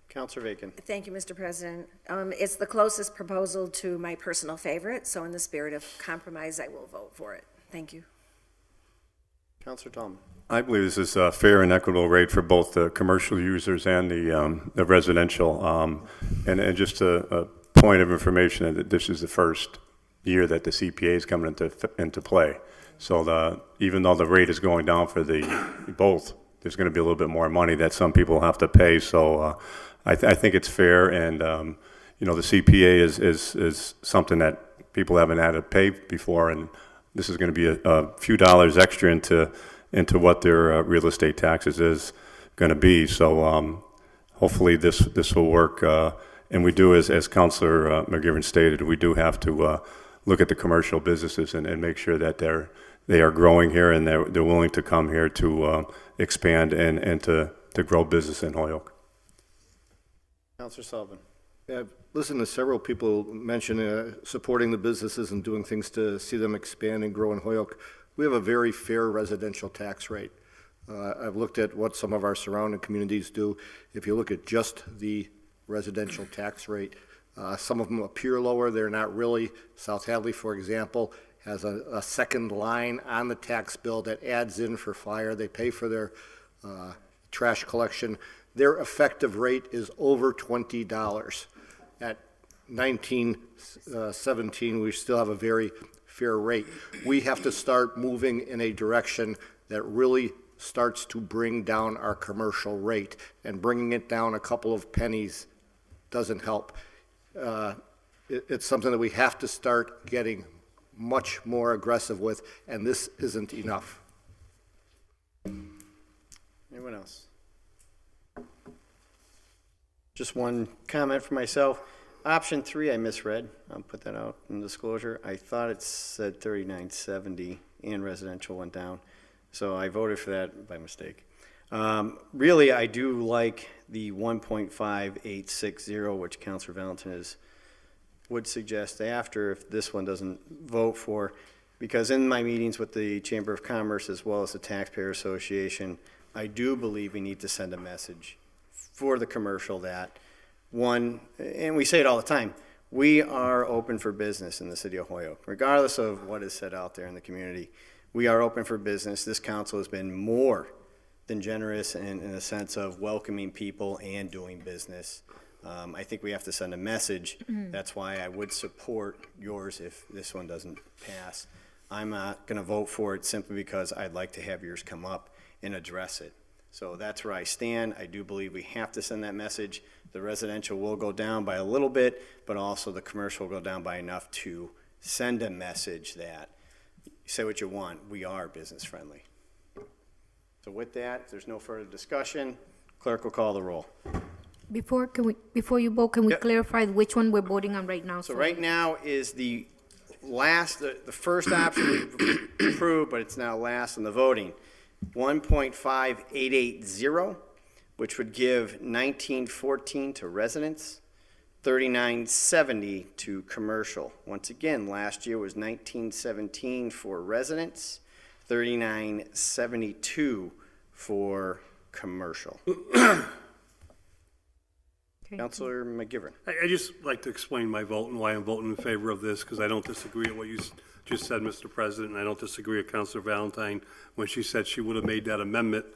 Counselor Bacon. Thank you, Mr. President. It's the closest proposal to my personal favorite, so in the spirit of compromise, I will vote for it. Thank you. Counselor Tallman. I believe this is a fair and equitable rate for both the commercial users and the residential. And just a point of information, that this is the first year that the CPA is coming into play. So even though the rate is going down for both, there's going to be a little bit more money that some people have to pay. So I think it's fair, and the CPA is something that people haven't had to pay before, and this is going to be a few dollars extra into what their real estate taxes is going to be. So hopefully this will work. And we do, as Councilor McGivern stated, we do have to look at the commercial businesses and make sure that they are growing here and they're willing to come here to expand and to grow business in Holyoke. Counselor Sullivan. I've listened to several people mention supporting the businesses and doing things to see them expand and grow in Holyoke. We have a very fair residential tax rate. I've looked at what some of our surrounding communities do. If you look at just the residential tax rate, some of them appear lower. They're not really. South Hadley, for example, has a second line on the tax bill that adds in for fire. They pay for their trash collection. Their effective rate is over $20. At 1917, we still have a very fair rate. We have to start moving in a direction that really starts to bring down our commercial rate, and bringing it down a couple of pennies doesn't help. It's something that we have to start getting much more aggressive with, and this isn't enough. Anyone else? Just one comment for myself. Option 3 I misread. I'll put that out in disclosure. I thought it said 39.70 and residential went down. So I voted for that by mistake. Really, I do like the 1.5860, which Councilor Valentin would suggest after if this one doesn't vote for, because in my meetings with the Chamber of Commerce as well as the Taxpayer Association, I do believe we need to send a message for the commercial that, one, and we say it all the time, we are open for business in the city of Holyoke, regardless of what is said out there in the community. We are open for business. This council has been more than generous in a sense of welcoming people and doing business. I think we have to send a message. That's why I would support yours if this one doesn't pass. I'm not going to vote for it simply because I'd like to have yours come up and address it. So that's where I stand. I do believe we have to send that message. The residential will go down by a little bit, but also the commercial will go down by enough to send a message that, say what you want, we are business friendly. So with that, if there's no further discussion, clerk will call the roll. Before you vote, can we Yep. clarify which one we're voting on right now? So right now is the last, the first option we've approved, but it's now last in the voting. 1.5880, which would give 1914 to residents, 3970 to commercial. Once again, last year was 1917 for residents, 3972 for commercial. Okay. Councilor McGivern. I just like to explain my vote and why I'm voting in favor of this, because I don't disagree with what you just said, Mr. President, and I don't disagree with Councilor Valentine when she said she would have made that amendment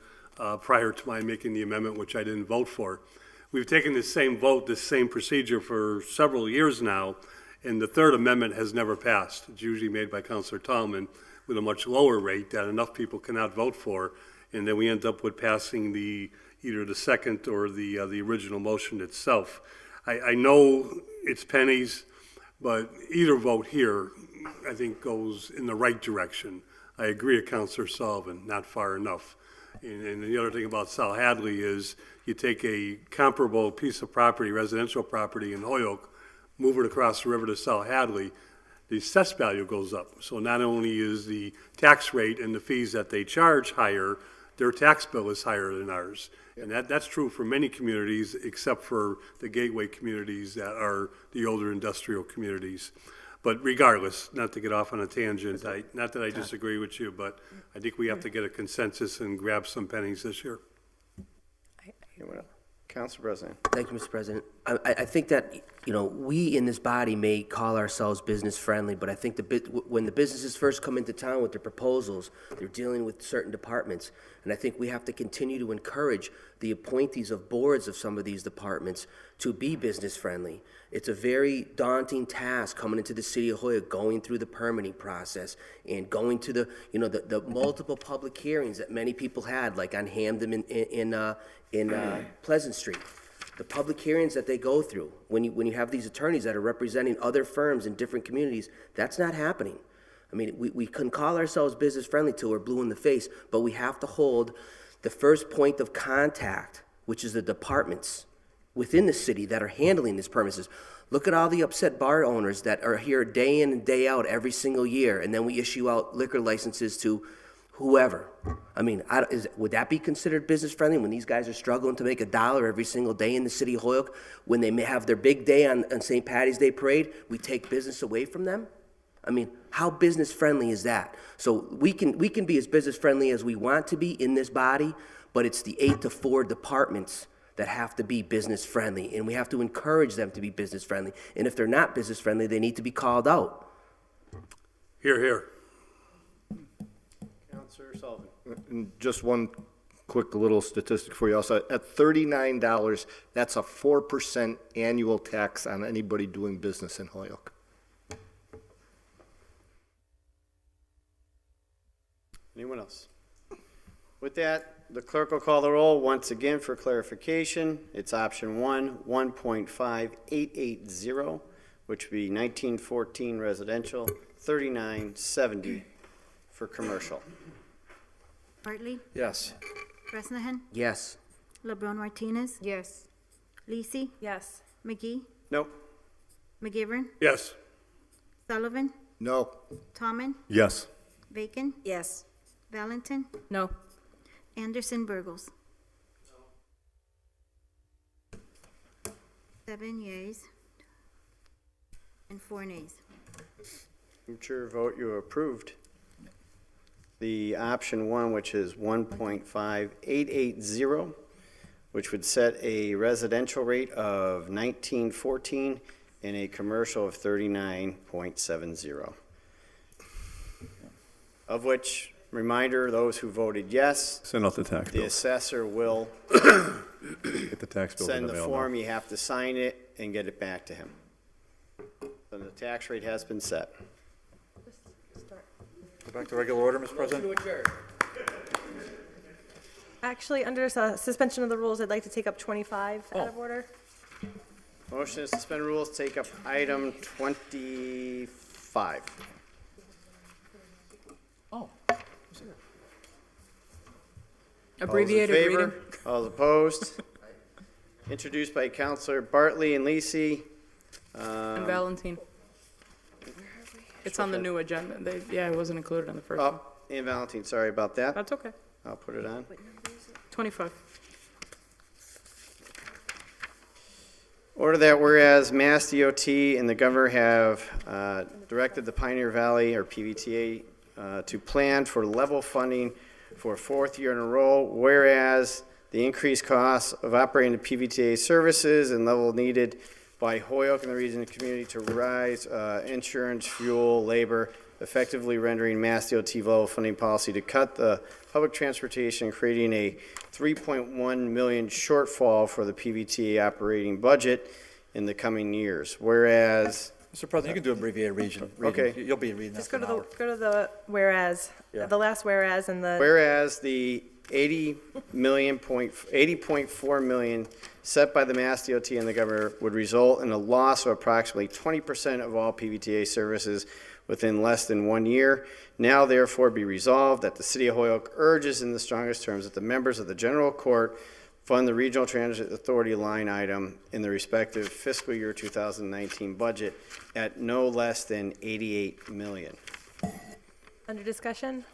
prior to my making the amendment, which I didn't vote for. We've taken this same vote, this same procedure for several years now, and the third amendment has never passed. It's usually made by Councilor Tallman with a much lower rate that enough people cannot vote for, and then we end up with passing either the second or the original motion itself. I know it's pennies, but either vote here, I think, goes in the right direction. I agree with Councilor Sullivan, not far enough. And the other thing about South Hadley is you take a comparable piece of property, residential property in Holyoke, move it across the river to South Hadley, the assessed value goes up. So not only is the tax rate and the fees that they charge higher, their tax bill is higher than ours. And that's true for many communities, except for the gateway communities that are the older industrial communities. But regardless, not to get off on a tangent, not that I disagree with you, but I think we have to get a consensus and grab some pennies this year. Anyone else? Council President. Thank you, Mr. President. I think that, we in this body may call ourselves business friendly, but I think when the businesses first come into town with their proposals, they're dealing with certain departments. And I think we have to continue to encourage the appointees of boards of some of these departments to be business friendly. It's a very daunting task coming into the city of Holyoke, going through the permitting process and going to the multiple public hearings that many people had, like on Hamden in Pleasant Street. The public hearings that they go through, when you have these attorneys that are representing other firms in different communities, that's not happening. I mean, we can call ourselves business friendly till we're blue in the face, but we have to hold the first point of contact, which is the departments within the city that are handling these premises. Look at all the upset bar owners that are here day in and day out every single year, and then we issue out liquor licenses to whoever. I mean, would that be considered business friendly when these guys are struggling to make $1 every single day in the city of Holyoke? When they may have their big day on St. Patty's Day parade, we take business away from them? I mean, how business friendly is that? So we can be as business friendly as we want to be in this body, but it's the 8 to 4 departments that have to be business friendly, and we have to encourage them to be business friendly. And if they're not business friendly, they need to be called out. Hear, hear. Councilor Sullivan. And just one quick little statistic for you also. At $39, that's a 4% annual tax on anybody doing business in Holyoke. Anyone else? With that, the clerk will call the roll once again for clarification. It's option 1, 1.5880, which would be 1914 residential, 3970 for commercial. Bartley, Yes. Bresnahan, Yes. LeBron Martinez, Yes. Lisi, Yes. McGee, Nope. McGivern, Yes. Sullivan, No. Tallman, Yes. Bacon, Yes. Valentin, No. Anderson, Burgos. 7 yeas and 4 nays. Future vote, you approved. The option one, which is 1.5880, which would set a residential rate of 1914 and a commercial of 39.70. Of which, reminder, those who voted yes, Send out the tax the bill. assessor will Get the tax bill in send the the mail now. form, you have to sign it and get it back to him. So the tax rate has been set. Go back to regular order, Mr. President? Actually, under suspension of the rules, I'd like to take up 25 out of order. Motion to suspend rules, take up item 25. Oh. Abbreviated All those in reading. favor? All opposed? Introduced by Counselor Bartley and Lisi. And Valentine. It's on the new agenda. Yeah, it wasn't included on the first one. Oh, and Valentine, sorry about that. That's okay. I'll put it on. 25. Order that whereas Mass DOT and the governor have directed the Pioneer Valley, or PVTA, to plan for level funding for a fourth year in a row, whereas the increased costs of operating the PVTA services and level needed by Holyoke and the region and community to rise insurance, fuel, labor, effectively rendering Mass DOT level funding policy to cut the public transportation, creating a 3.1 million shortfall for the PVTA operating budget in the coming years. Whereas, Mr. President, you can do abbreviated reading. Okay. You'll be reading that Just for go an to hour. the whereas, Yeah. the last whereas and the, whereas the 80.4 million set by the Mass DOT and the governor would result in a loss of approximately 20% of all PVTA services within less than 1 year. Now therefore be resolved that the city of Holyoke urges in the strongest terms that the members of the general court fund the Regional Transit Authority line item in the respective fiscal year 2019 budget at no less than 88 million. under discussion.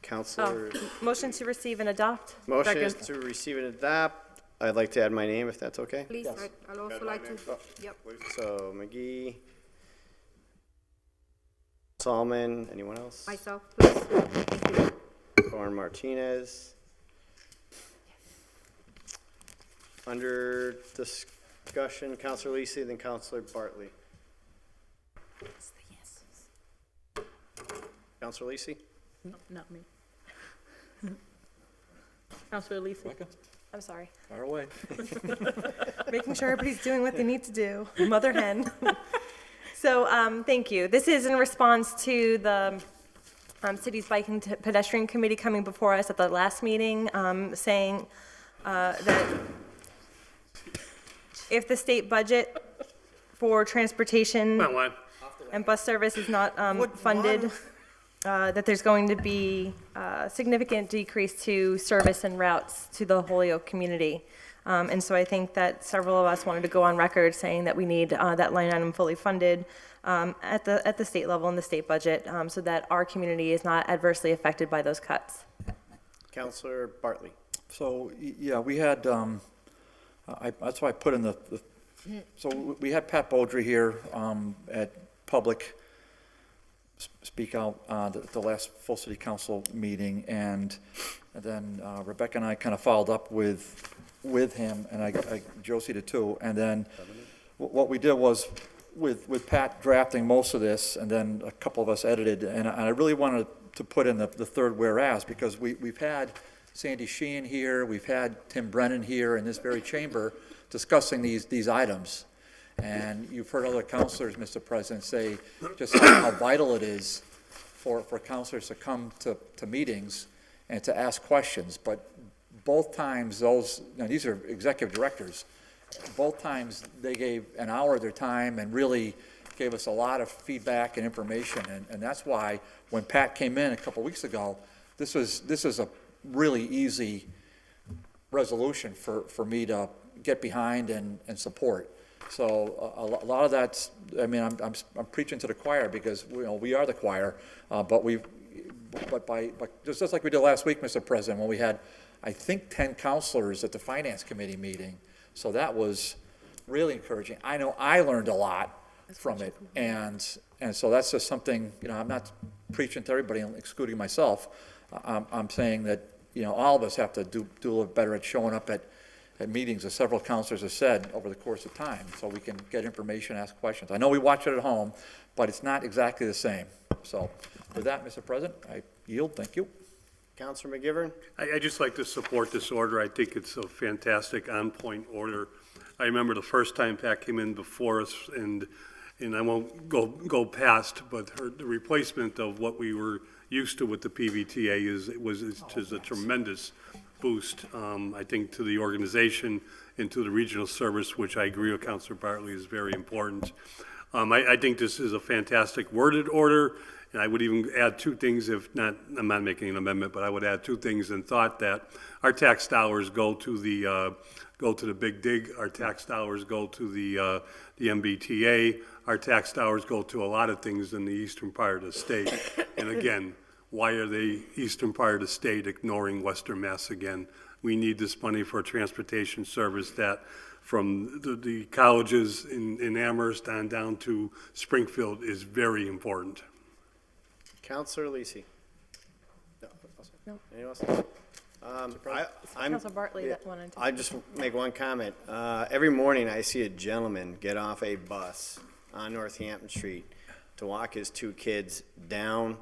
Counselor, Motion to receive and adopt. motion is to receive and adopt. I'd like to add my name if that's okay. Please, I'd also like to, yep. So McGee, Solomon, anyone else? Myself, please. Thank you. Thorne Martinez. Under discussion, Counselor Lisi, then Counselor Bartley. Counselor Lisi? No, not me. Counselor Lisi. I'm sorry. Fire away. Making sure everybody's doing what they need to do. Mother hen. So, thank you. This is in response to the city's Bike and Pedestrian Committee coming before us at the last meeting, saying that if the state budget for transportation Come on, and bus service is not funded, that there's going to be a significant decrease to service and routes to the Holyoke community. And so I think that several of us wanted to go on record saying that we need that line item fully funded at the state level in the state budget, so that our community is not adversely affected by those cuts. Counselor Bartley. So, yeah, we had, that's why I put in so we had Pat Beaudry here at public speak out at the last full city council meeting, and then Rebecca and I kind of followed up with him, and Josie did too, and then what we did was with Pat drafting most of this, and then a couple of us edited, and I really wanted to put in the third whereas, because we've had Sandy Sheehan here, we've had Tim Brennan here in this very chamber discussing these items. And you've heard other counselors, Mr. President, say just how vital it is for counselors to come to meetings and to ask questions. But both times these are executive directors, both times they gave an hour of their time and really gave us a lot of feedback and information. And that's why when Pat came in a couple weeks ago, this is a really easy resolution for me to get behind and support. So a lot of that's, I mean, I'm preaching to the choir, because we are the choir, but just like we did last week, Mr. President, when we had, I think, 10 counselors at the Finance Committee meeting. So that was really encouraging. I know I learned a lot from it, and so that's just something, I'm not preaching to everybody, excluding myself. I'm saying that, all of us have to do a little better at showing up at meetings, as several counselors have said, over the course of time, so we can get information, ask questions. I know we watch it at home, but it's not exactly the same. So with that, Mr. President, I yield. Thank you. Counselor McGivern? I just like to support this order. I think it's a fantastic on-point order. I remember the first time Pat came in before us, and I won't go past, but the replacement of what we were used to with the PVTA is a tremendous boost, I think, to the organization and to the regional service, which I agree with Councilor Bartley is very important. I think this is a fantastic worded order, and I would even add two things, if not, I'm not making an amendment, but I would add two things in thought: that our tax dollars go to the Big Dig, our tax dollars go to the MBTA, our tax dollars go to a lot of things in the eastern part of the state. And again, why are the eastern part of the state ignoring Western Mass again? We need this money for a transportation service that, from the colleges in Amherst on down to Springfield, is very important. Counselor Lisi? No. Anyone else? Councilor Bartley that wanted to. I just make one comment. Every morning I see a gentleman get off a bus on Northampton Street to walk his two kids down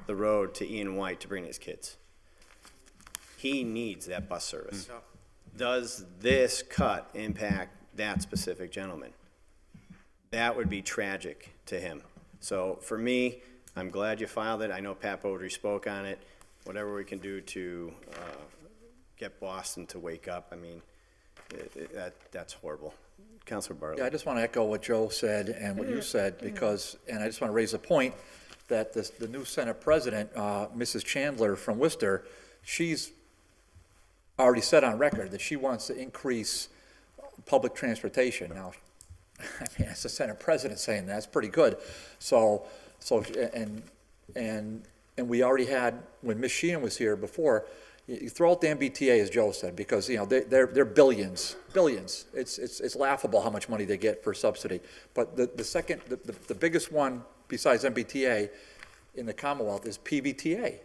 the road to Ian White to bring his kids. He needs that bus service. Does this cut impact that specific gentleman? That would be tragic to him. So for me, I'm glad you filed it. I know Pat Beaudry spoke on it. Whatever we can do to get Boston to wake up, I mean, that's horrible. Councilor Bartley. Yeah, I just want to echo what Joe said and what you said, because, and I just want to raise a point that the new Senate President, Mrs. Chandler from Worcester, she's already said on record that she wants to increase public transportation. Now, I mean, as the Senate President saying that's pretty good. And we already had, when Ms. Sheehan was here before, you throw out the MBTA, as Joe said, because, they're billions. It's laughable how much money they get for subsidy. But the biggest one besides MBTA in the Commonwealth is PVTA.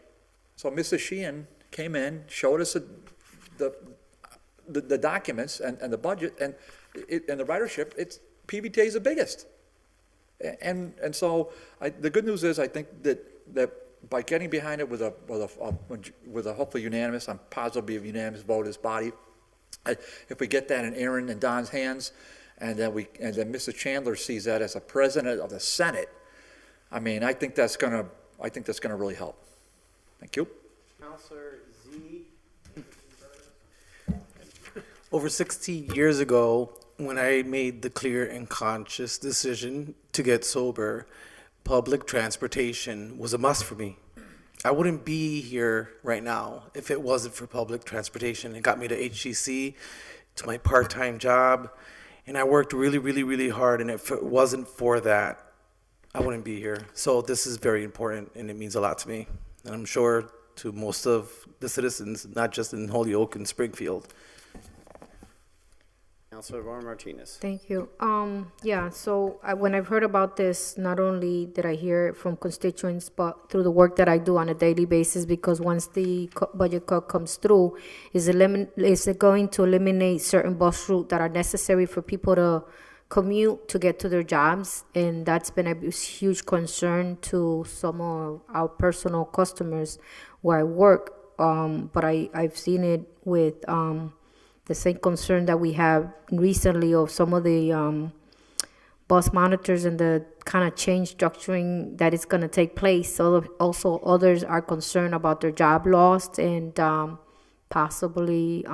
So Mrs. Sheehan came in, showed us the documents and the budget and the ridership. PVTA is the biggest. And so the good news is, I think that by getting behind it with a hopefully unanimous, I'm positive it'll be a unanimous vote as body. If we get that in Aaron and Don's hands, and then Mrs. Chandler sees that as a president of the Senate, I mean, I think that's gonna really help. Thank you. Counselor Z. Over 60 years ago, when I made the clear and conscious decision to get sober, public transportation was a must for me. I wouldn't be here right now if it wasn't for public transportation. It got me to HCC, to my part-time job, and I worked really, really, really hard, and if it wasn't for that, I wouldn't be here. So this is very important, and it means a lot to me, and I'm sure to most of the citizens, not just in Holyoke and Springfield. Councilor Warren Martinez. Thank you. So when I've heard about this, not only did I hear it from constituents, but through the work that I do on a daily basis, because once the budget cut comes through, is it going to eliminate certain bus routes that are necessary for people to commute to get to their jobs? And that's been a huge concern to some of our personal customers where I work. But I've seen it with the same concern that we have recently of some of the bus monitors and the kind of change structuring that is going to take place. So also others are concerned about their job loss and possibly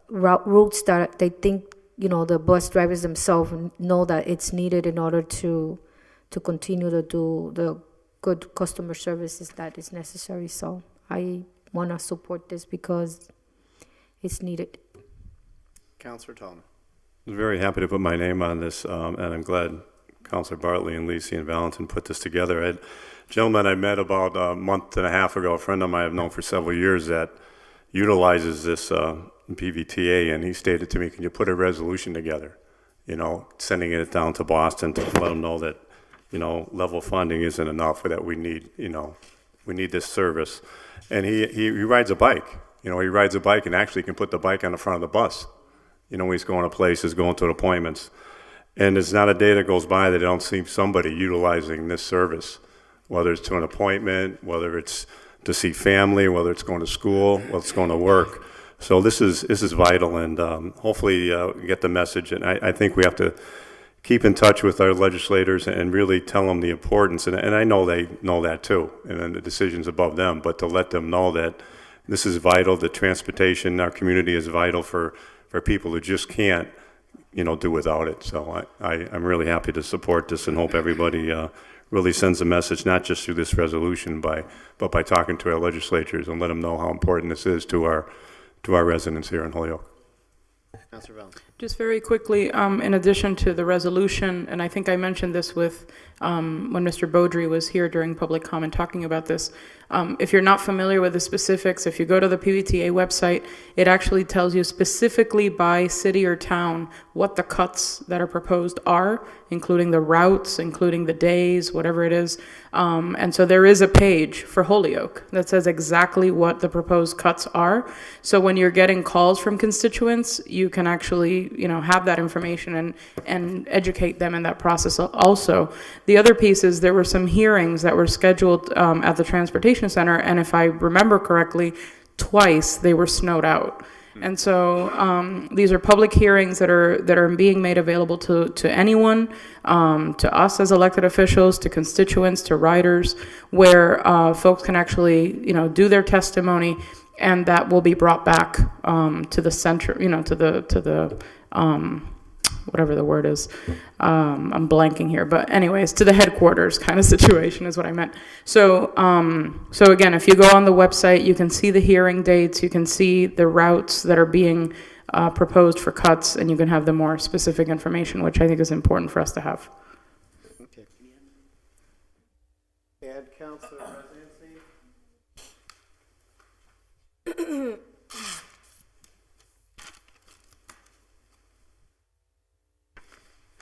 routes that they think, the bus drivers themselves know that it's needed in order to continue to do the good customer services that is necessary. So I want to support this because it's needed. Councilor Tallman. I was very happy to put my name on this, and I'm glad Councilor Bartley and Lisi and Valentin put this together. gentleman I met about a month and a half ago, a friend of mine I've known for several years that utilizes this PVTA, and he stated to me, can you put a resolution together? You know, sending it down to Boston to let them know that, you know, level funding isn't enough, or that we need, you know, we need this service. And he rides a bike. You know, he rides a bike and actually can put the bike on the front of the bus. You know, when he's going to places, going to appointments. And there's not a day that goes by that I don't see somebody utilizing this service, whether it's to an appointment, whether it's to see family, whether it's going to school, whether it's going to work. So this is vital, and hopefully get the message. And I think we have to keep in touch with our legislators and really tell them the importance. And I know they know that too, and then the decision's above them, but to let them know that this is vital, that transportation in our community is vital for people who just can't, you know, do without it. So I'm really happy to support this and hope everybody really sends a message, not just through this resolution, but by talking to our legislators and let them know how important this is to our residents here in Holyoke. Councilor Vellante. Just very quickly, in addition to the resolution, and I think I mentioned this with, when Mr. Beaudry was here during public comment talking about this, if you're not familiar with the specifics, if you go to the PVTA website, it actually tells you specifically by city or town what the cuts that are proposed are, including the routes, including the days, whatever it is. And so there is a page for Holyoke that says exactly what the proposed cuts are. So when you're getting calls from constituents, you can actually, you know, have that information and educate them in that process also. The other piece is there were some hearings that were scheduled at the Transportation Center, and if I remember correctly, twice they were snowed out. And so these are public hearings that are being made available to anyone, to us as elected officials, to constituents, to riders, where folks can actually, you know, do their testimony, and that will be brought back to the center, you know, to the whatever the word is. I'm blanking here, but anyways, to the headquarters kind of situation is what I meant. So, so again, if you go on the website, you can see the hearing dates, you can see the routes that are being proposed for cuts, and you can have the more specific information, which I think is important for us to have. Okay. Add Councilor Presidency.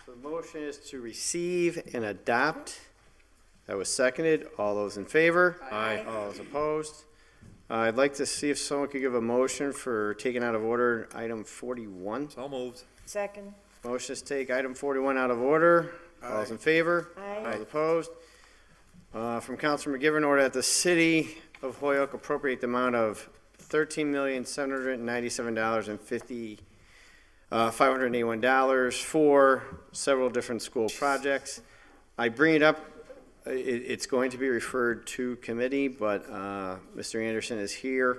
The motion is to receive and adopt. That was seconded. All those in favor? Aye. All those opposed? I'd like to see if someone could give a motion for taking out of order item 41. So moved. Second. Motion is to take item 41 out of order. All those in favor? Aye. All those opposed? From Councilor McGivern, order that the city of Holyoke appropriate the amount of $13,797.581 for several different school projects. I bring it up, it's going to be referred to committee, but Mr. Anderson is here.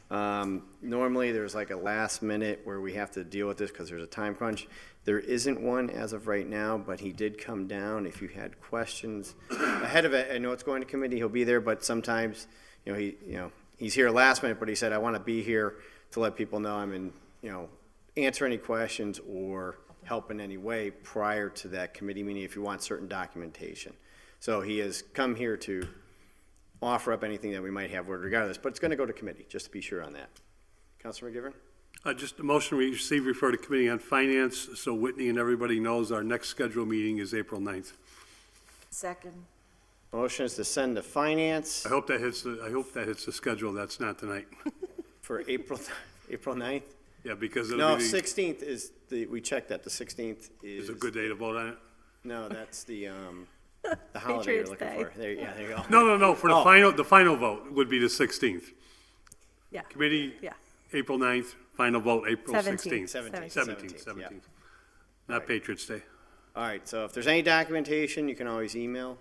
Normally, there's like a last minute where we have to deal with this because there's a time crunch. There isn't one as of right now, but he did come down. If you had questions ahead of it, I know it's going to committee, he'll be there, but sometimes, he's here last minute, but he said, I want to be here to let people know I'm in, answer any questions or help in any way prior to that committee meeting if you want certain documentation. So he has come here to offer up anything that we might have regardless, but it's going to go to committee, just to be sure on that. Councilor McGivern? Just a motion we receive, refer to Committee on Finance, so Whitney and everybody knows our next scheduled meeting is April 9th. Second. Motion is to send to finance I hope that hits the schedule. That's not tonight. for April 9th? Yeah, because it'll No, be 16th is we checked that, the 16th is. is a good day to vote on it. No, that's the holiday you're Patriots looking Day. for. There you go. No, for Oh. the final vote would be the 16th. Yeah. Committee, Yeah. April 9th, final vote, April 16th. 17th, yeah. Not Patriots Day. All right, so if there's any documentation, you can always email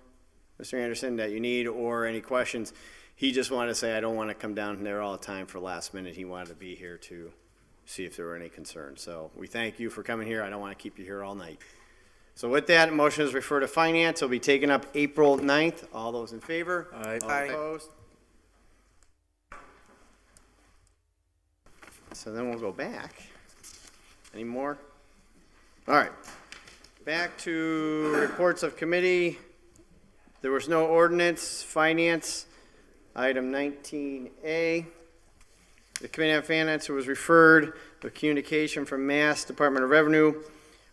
Mr. Anderson that you need, or any questions. He just wanted to say, I don't want to come down there all the time for last minute. He wanted to be here to see if there were any concerns. So we thank you for coming here. I don't want to keep you here all night. So with that, motion is referred to finance. It'll be taken up April 9th. All those in favor? Aye. All opposed? So then we'll go back. Any more? All right. Back to reports of committee. There was no ordinance. Finance, item 19A. The Committee on Finance was referred with communication from Mass Department of Revenue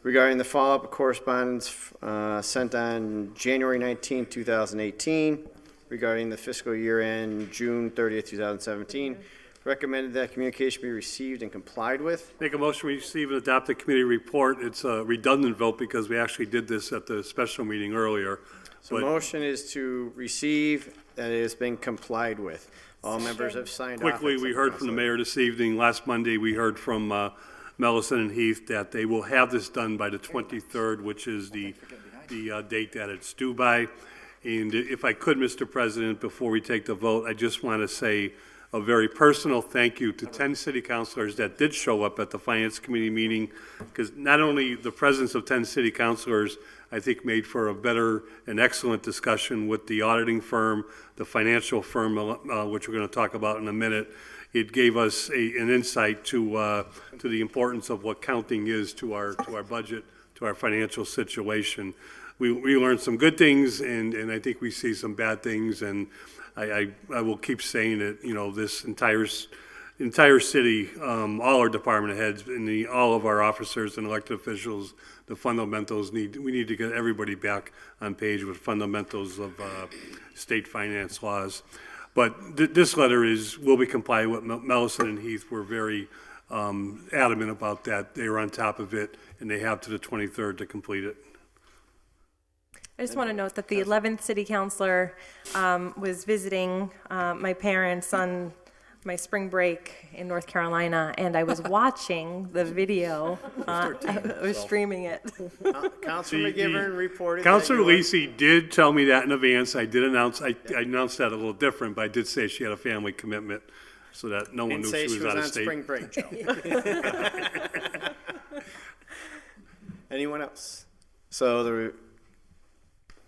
regarding the follow-up correspondence sent on January 19, 2018, regarding the fiscal year end June 30th, 2017. Recommended that communication be received and complied with. Make a motion, we receive and adopt the committee report. It's a redundant vote because we actually did this at the special meeting earlier. So But motion is to receive and it has been complied with. All members have signed off. quickly, we heard from the mayor this evening. Last Monday, we heard from Mellison and Heath that they will have this done by the 23rd, which is the date that it's due by. And if I could, Mr. President, before we take the vote, I just want to say a very personal thank you to 10 city councilors that did show up at the Finance Committee meeting, because not only the presence of 10 city councilors, I think, made for a better and excellent discussion with the auditing firm, the financial firm, which we're going to talk about in a minute. It gave us an insight to the importance of what counting is to our budget, to our financial situation. We learned some good things, and I think we see some bad things, and I will keep saying it, this entire city, all our department heads, and all of our officers and elected officials, the fundamentals we need to get everybody back on page with fundamentals of state finance laws. But this letter will be compliant with. Mellison and Heath were very adamant about that. They were on top of it, and they have to the 23rd to complete it. I just want to note that the 11th city councilor was visiting my parents on my spring break in North Carolina, and I was watching the video. I was streaming it. Councilor McGivern reported. Councilor Lisi did tell me that in advance. I announced that a little different, but I did say she had a family commitment, so that no one knew she was out of state. Spring break, Joe. Anyone else? So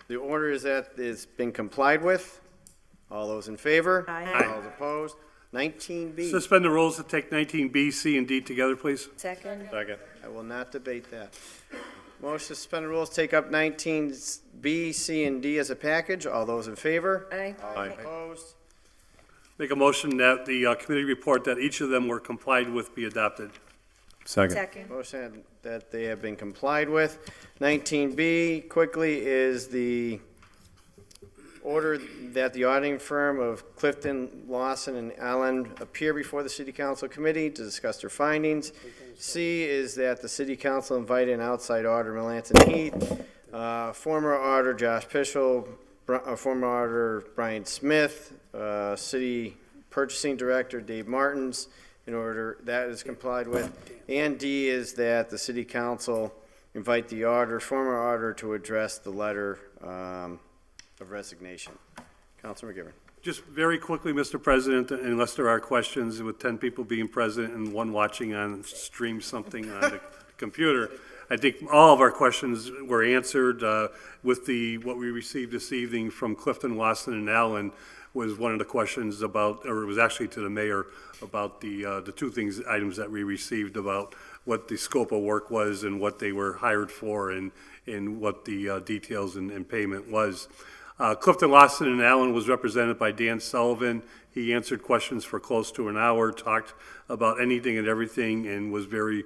the order is that it's been complied with. All those in favor? Aye. All those opposed? 19B. Suspend the rules to take 19B, C, and D together, please. Second. Second. I will not debate that. Motion to suspend the rules, take up 19B, C, and D as a package. All those in favor? Aye. All opposed? Make a motion that the committee report that each of them were complied with be adopted. Second. Second. Motion that they have been complied with. 19B, quickly, is the order that the auditing firm of Clifton, Lawson, and Allen appear before the City Council Committee to discuss their findings. C is that the City Council invite an outside auditor, Melanson Heath, former auditor Josh Pischel, former auditor Brian Smith, City Purchasing Director Dave Martins, in order that is complied with. And D is that the City Council invite the auditor, former auditor, to address the letter of resignation. Councilor McGivern. Just very quickly, Mr. President, unless there are questions, with 10 people being present and one watching on stream something on the computer, I think all of our questions were answered with what we received this evening from Clifton, Lawson, and Allen was one of the questions about, or it was actually to the mayor, about the two items that we received about what the scope of work was and what they were hired for and what the details and payment was. Clifton, Lawson, and Allen was represented by Dan Sullivan. He answered questions for close to an hour, talked about anything and everything, and was very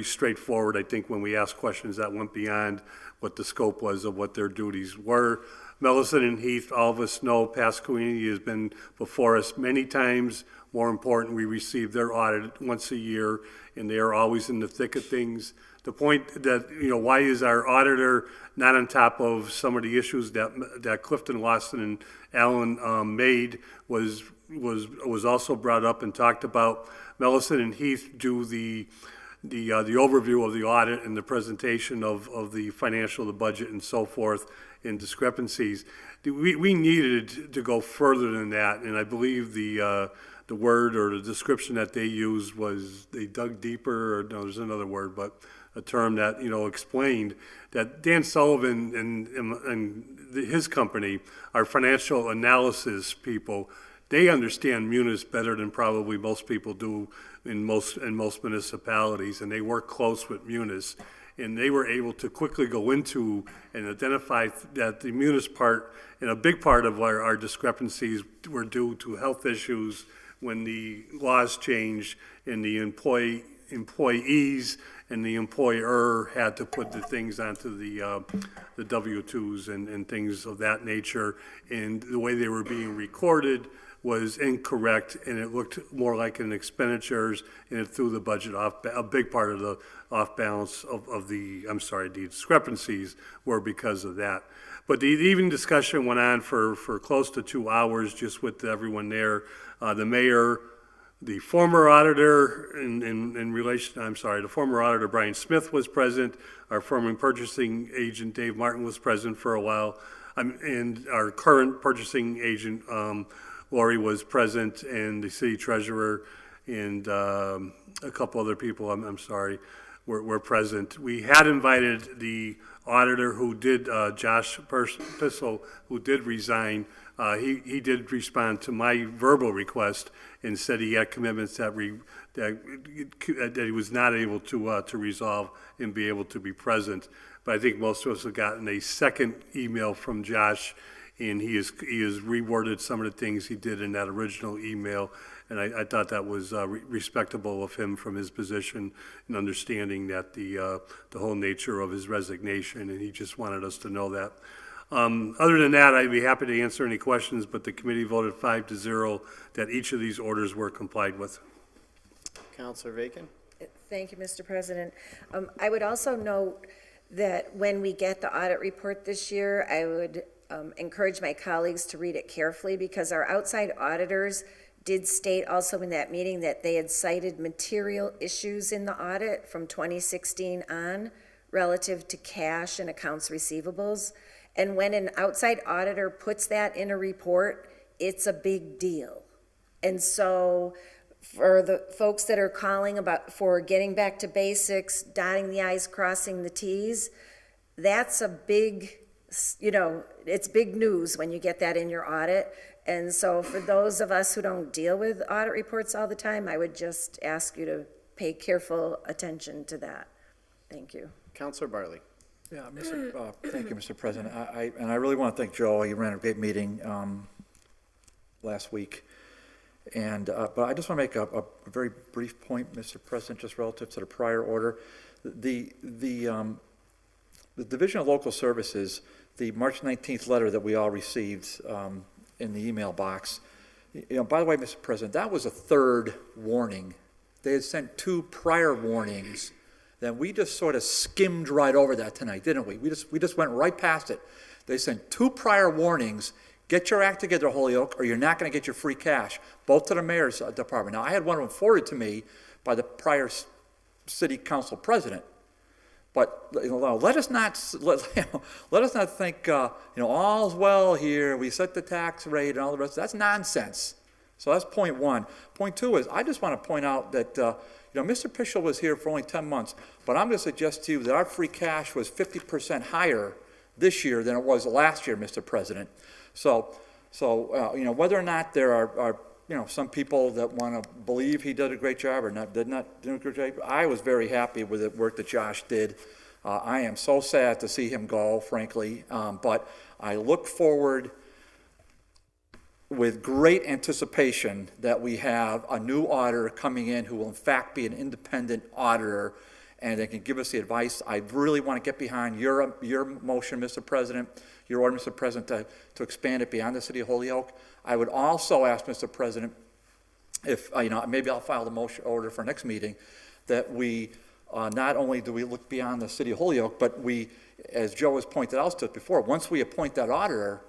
straightforward. I think when we asked questions that went beyond what the scope was of what their duties were. Mellison and Heath, all of us know Pasquini has been before us many times. More important, we receive their audit once a year, and they are always in the thick of things. The point that, why is our auditor not on top of some of the issues that Clifton, Lawson, and Allen made was also brought up and talked about. Mellison and Heath do the overview of the audit and the presentation of the financial, the budget, and so forth, and discrepancies. We needed to go further than that, and I believe the word or the description that they used was they dug deeper, or no, there's another word, but a term that, explained that Dan Sullivan and his company, our financial analysis people, they understand Munis better than probably most people do in most municipalities, and they work close with Munis. and they were able to quickly go into and identify that the munis part, and a big part of our discrepancies were due to health issues when the laws changed and the employees and the employer had to put the things onto the W-2s and things of that nature. And the way they were being recorded was incorrect, and it looked more like an expenditures, and it threw the budget off. A big part of the off balance of the discrepancies were because of that. But the evening discussion went on for close to 2 hours, just with everyone there. The mayor, the former auditor the former auditor Brian Smith was present. Our former purchasing agent Dave Martin was present for a while, and our current purchasing agent Lori was present, and the city treasurer and a couple other people, were present. We had invited the auditor who did, Josh Pissel, who did resign. He did respond to my verbal request and said he had commitments that he was not able to resolve and be able to be present. But I think most of us have gotten a second email from Josh, and he has reworded some of the things he did in that original email, and I thought that was respectable of him from his position and understanding that the whole nature of his resignation, and he just wanted us to know that. Other than that, I'd be happy to answer any questions, but the committee voted 5-0 that each of these orders were complied with. Counselor Bacon? Thank you, Mr. President. I would also note that when we get the audit report this year, I would encourage my colleagues to read it carefully, because our outside auditors did state also in that meeting that they had cited material issues in the audit from 2016 on relative to cash and accounts receivables. And when an outside auditor puts that in a report, it's a big deal. And so for the folks that are calling for getting back to basics, dotting the I's, crossing the T's, that's a big, it's big news when you get that in your audit. And so for those of us who don't deal with audit reports all the time, I would just ask you to pay careful attention to that. Thank you. Counselor Bartley? Yeah, thank you, Mr. President. I really want to thank Joe. He ran a great meeting last week. But I just want to make a very brief point, Mr. President, just relative to the prior order. The Division of Local Services, the March 19th letter that we all received in the email box, by the way, Mr. President, that was a third warning. They had sent 2 prior warnings. Then we just sort of skimmed right over that tonight, didn't we? We just went right past it. They sent 2 prior warnings. Get your act together, Holyoke, or you're not going to get your free cash, both to the mayor's department. Now, I had one of them forwarded to me by the prior city council president. But let us not think all's well here. We set the tax rate and all the rest. That's nonsense. So that's point one. Point two is I just want to point out that Mr. Pischel was here for only 10 months, but I'm going to suggest to you that our free cash was 50% higher this year than it was last year, Mr. President. So whether or not there are some people that want to believe he did a great job or did not do a great job, I was very happy with the work that Josh did. I am so sad to see him go, frankly, but I look forward with great anticipation that we have a new auditor coming in who will in fact be an independent auditor and they can give us the advice. I really want to get behind your motion, Mr. President, your order, Mr. President, to expand it beyond the city of Holyoke. I would also ask, Mr. President, if, maybe I'll file the motion order for next meeting, that we, not only do we look beyond the city of Holyoke, but we, as Joe has pointed out to us before, once we appoint that auditor,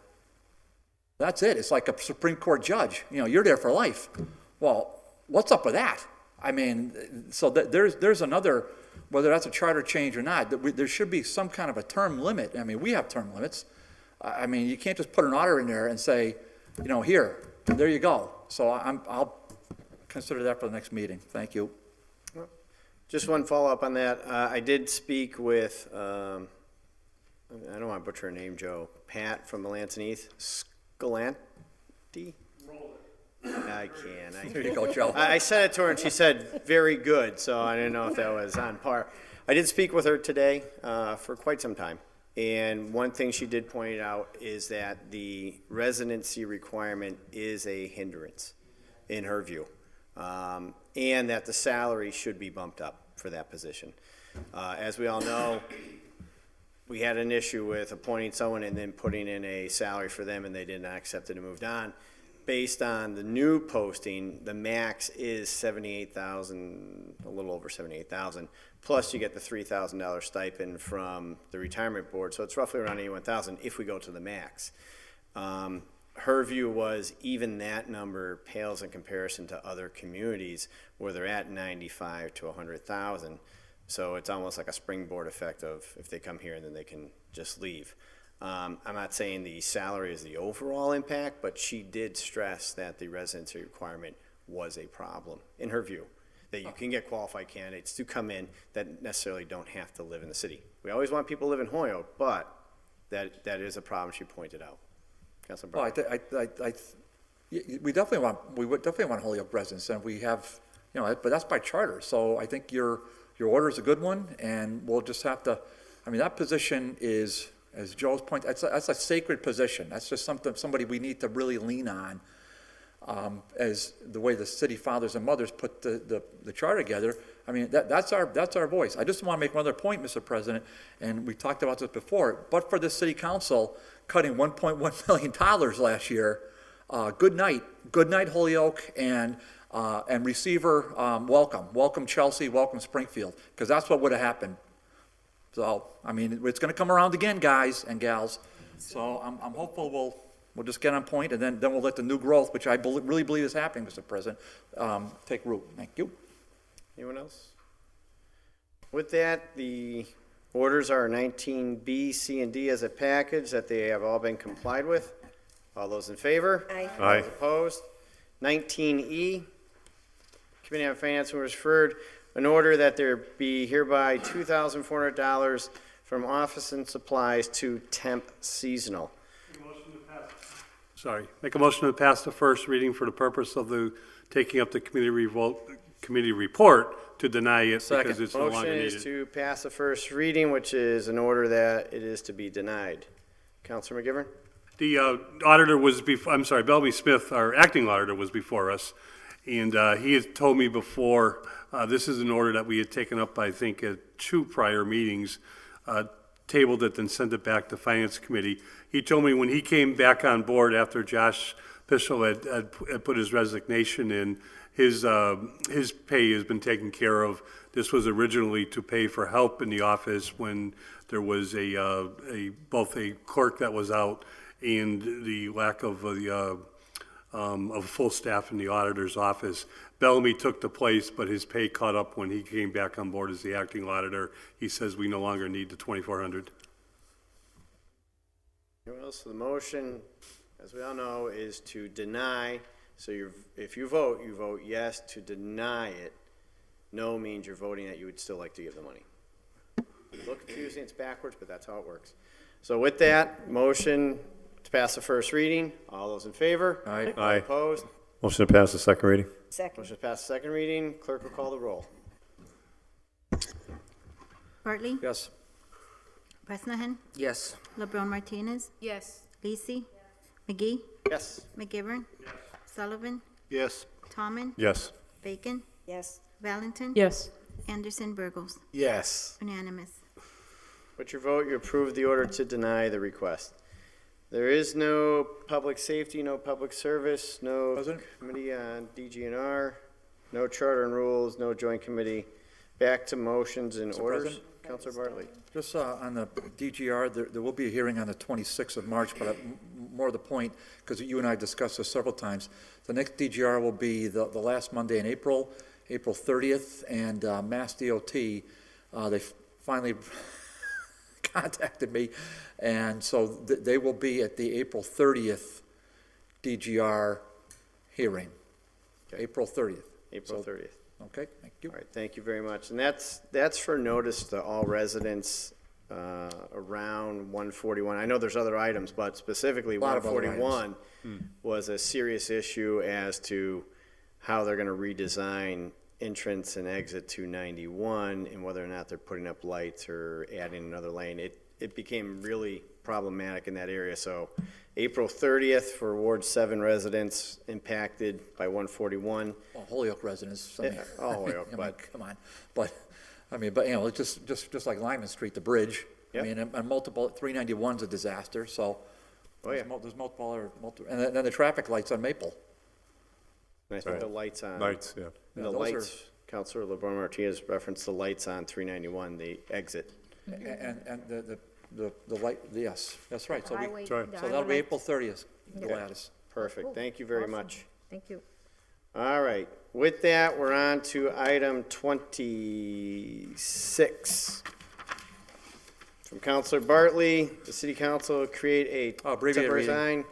that's it. It's like a Supreme Court judge. You're there for life. Well, what's up with that? I mean, so there's another, whether that's a charter change or not, there should be some kind of a term limit. I mean, we have term limits. I mean, you can't just put an auditor in there and say, here, there you go. So I'll consider that for the next meeting. Thank you. Just one follow-up on that. I did speak with, I don't want to butcher her name, Joe, Pat from Melanson Heath, Galanti? I can. There you go, Joe. I said it to her and she said, very good, so I didn't know if that was on par. I did speak with her today for quite some time. And one thing she did point out is that the residency requirement is a hindrance, in her view, and that the salary should be bumped up for that position. As we all know, we had an issue with appointing someone and then putting in a salary for them, and they did not accept it and moved on. Based on the new posting, the max is $78,000, a little over $78,000. Plus, you get the $3,000 stipend from the retirement board, so it's roughly around $81,000 if we go to the max. Her view was even that number pales in comparison to other communities where they're at 95 to 100,000. So it's almost like a springboard effect of if they come here and then they can just leave. I'm not saying the salary is the overall impact, but she did stress that the residency requirement was a problem, in her view, that you can get qualified candidates to come in that necessarily don't have to live in the city. We always want people to live in Holyoke, but that is a problem she pointed out. Councilor Well, Bartley. we would definitely want Holyoke residents, and we have, but that's by charter. So I think your order is a good one, and we'll just have to, that position is, as Joe's point, that's a sacred position. That's just somebody we need to really lean on, as the way the city fathers and mothers put the charter together. That's our voice. I just want to make one other point, Mr. President, and we talked about this before, but for the city council cutting $1.1 million last year, good night Holyoke, and receiver, welcome Chelsea, welcome Springfield, because that's what would have happened. So, it's going to come around again, guys and gals. So I'm hopeful we'll just get on point, and then we'll let the new growth, which I really believe is happening, Mr. President, take root. Thank you. Anyone else? With that, the orders are 19B, C, and D as a package, that they have all been complied with. All those in favor? Aye. Aye. Those opposed? 19E, Committee on Finance was referred, an order that there be hereby $2,400 from office and supplies to temp seasonal. Make a motion to pass the first reading for the purpose of taking up the committee report to deny it because it's no Motion longer is needed. to pass the first reading, which is an order that it is to be denied. Councilor McGivern? The auditor was Bellamy Smith, our acting auditor, was before us, and he had told me before, this is an order that we had taken up, I think, at 2 prior meetings, tabled it and sent it back to Finance Committee. He told me when he came back on board after Josh Pishel had put his resignation in, his pay has been taken care of. This was originally to pay for help in the office when there was both a clerk that was out and the lack of full staff in the auditor's office. Bellamy took the place, but his pay caught up when he came back on board as the acting auditor. He says we no longer need the $2,400. Anyone else? So the motion, as we all know, is to deny. So if you vote yes to deny it. No means you're voting that you would still like to give the money. It's a little confusing, it's backwards, but that's how it works. So with that, motion to pass the first reading. All those in favor? Aye. Aye. Opposed? Motion to pass the second reading. Second. Motion to pass the second reading. Clerk will call the roll. Bartley? Yes. Bresnahan? Yes. LeBron Martinez? Yes. Lisi? McGee? Yes. McGivern? Sullivan? Yes. Tommen? Yes. Bacon? Yes. Valentin? Yes. Anderson Burgos? Yes. Unanimous. With your vote, you approve the order to deny the request. There is no public safety, no public service, no President? committee on DGNR, no charter and rules, no joint committee. Back to motions and Mr. orders. President? Councilor Bartley. Just on the DGR, there will be a hearing on the 26th of March, but more the point, because you and I discussed this several times, the next DGR will be the last Monday in April 30th, and Mass DOT, they finally contacted me, and so they will be at the April 30th DGR hearing. April 30th. April 30th. Okay, thank you. All right, thank you very much. And that's for notice to all residents around 141. I know there's other items, but specifically Lot of other 141 was a serious issue as to how they're going to redesign entrance and exit to 91 and whether or not they're putting up lights or adding another lane. It became really problematic in that area. So April 30th for Ward 7 residents impacted by 141. Well, Holyoke residents. I mean, all Holyoke, I mean, but come on. But it's just like Lyman Street, the bridge. Yep. I mean, and multiple, 391's a disaster, so. Oh, yeah. There's multiple, and then the traffic lights on Maple. And I think the lights on. Lights, yeah. And the Yeah, those lights, Counselor LeBron Martinez referenced the lights on 391, the exit. And the light, yes, that's right. So Highway- Sorry. the so that'll be highway April 30th, Yeah. Gladys. Perfect. Cool. Thank you very Awesome. much. Thank you. All right. With that, we're on to item 26. From Counselor Bartley, the City Council create a Abbreviated temporary reading. sign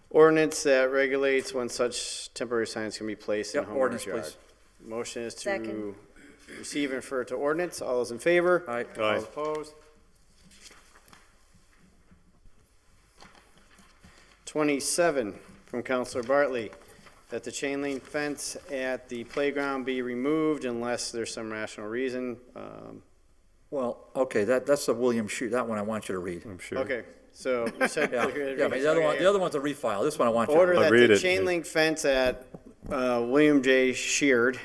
ordinance that regulates when such temporary signs can be placed in Yep, homeowners' ordinance, yard. please. Motion is to Second. receive and refer to ordinance. All those in favor? Aye. All Aye. opposed? 27 from Counselor Bartley, that the chain link fence at the playground be removed unless there's some rational reason. Well, okay, that's the William Shoot, that one I want you to read. I'm sure. Okay, so you said. Yeah, but the other one's a refile. This one I want you to Order read. that I'll read the it. chain link fence at William J. Sheard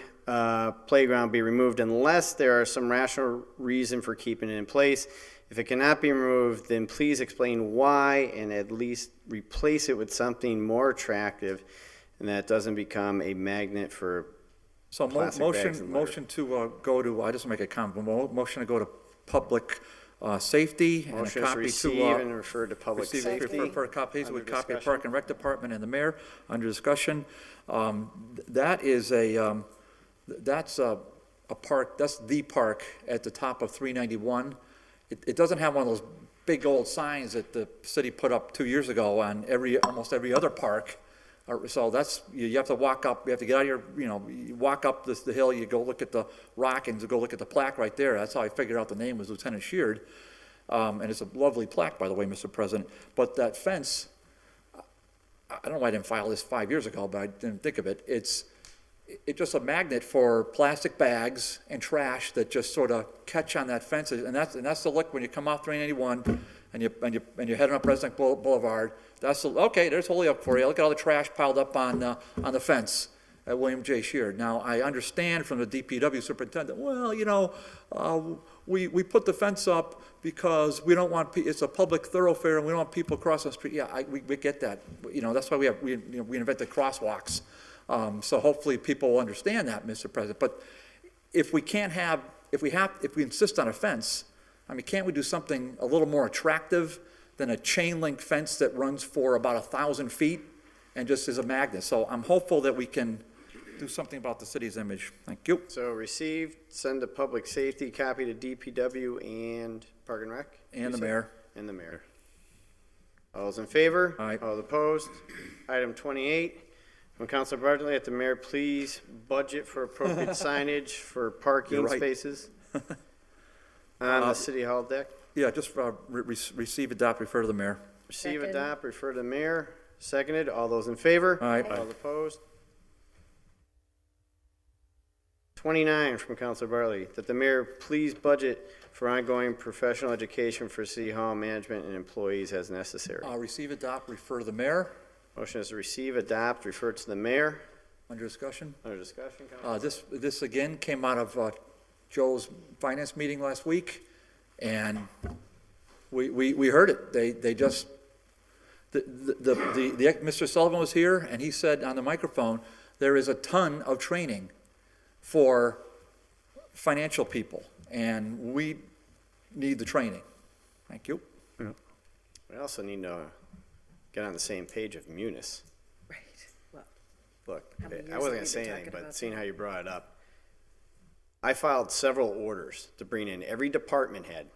playground be removed unless there are some rational reason for keeping it in place. If it cannot be removed, then please explain why and at least replace it with something more attractive and that doesn't become a magnet for So plastic bags and litter. motion to go to, I just make a comment, motion to go to public safety and a Motion is to copy receive to. and refer to public Receive and safety. refer copies Under with copy of discussion. Park and Rec Department and the mayor under discussion. That is that's a park, that's the park at the top of 391. It doesn't have one of those big old signs that the city put up 2 years ago on almost every other park. So that's, you have to walk up, you have to get out of your, you walk up the hill, you go look at the rock and go look at the plaque right there. That's how I figured out the name was Lieutenant Sheard. And it's a lovely plaque, by the way, Mr. President. But that fence, I don't know why I didn't file this 5 years ago, but I didn't think of it. It's just a magnet for plastic bags and trash that just sort of catch on that fence. And that's the look when you come off 391 and you're heading up President Boulevard. Okay, there's Holyoke for you. Look at all the trash piled up on the fence at William J. Sheard. Now, I understand from the DPW superintendent, well, we put the fence up because we don't want, it's a public thoroughfare and we don't want people crossing the street. Yeah, we get that. That's why we invented crosswalks. So hopefully people will understand that, Mr. President. But if we insist on a fence, can't we do something a little more attractive than a chain link fence that runs for about 1,000 feet and just is a magnet? So I'm hopeful that we can do something about the city's image. Thank you. So received, send to public safety, copy to DPW and Park and Rec? And You the said? mayor. And the mayor. All those in favor? Aye. All opposed? Item 28, from Councilor Bartley, that the mayor please budget for appropriate signage for parking You're right. spaces on the city hall deck. Yeah, just receive, adopt, refer to the mayor. Receive, Second. adopt, refer to the mayor. Seconded. All those in favor? Aye. All opposed? 29 from Councilor Bartley, that the mayor please budget for ongoing professional education for city hall management and employees as necessary. Receive, adopt, refer to the mayor. Motion is to receive, adopt, refer to the mayor. Under discussion. Under discussion, Councilor? This again came out of Joe's finance meeting last week, and we heard it. They just, Mr. Sullivan was here, and he said on the microphone, there is a ton of training for financial people, and we need the training. Thank you. We also need to get on the same page of Munis. Right, well, Look, How many I years wasn't have gonna we say been anything, talking but about seeing that? how you brought it up, I filed several orders to bring in every department head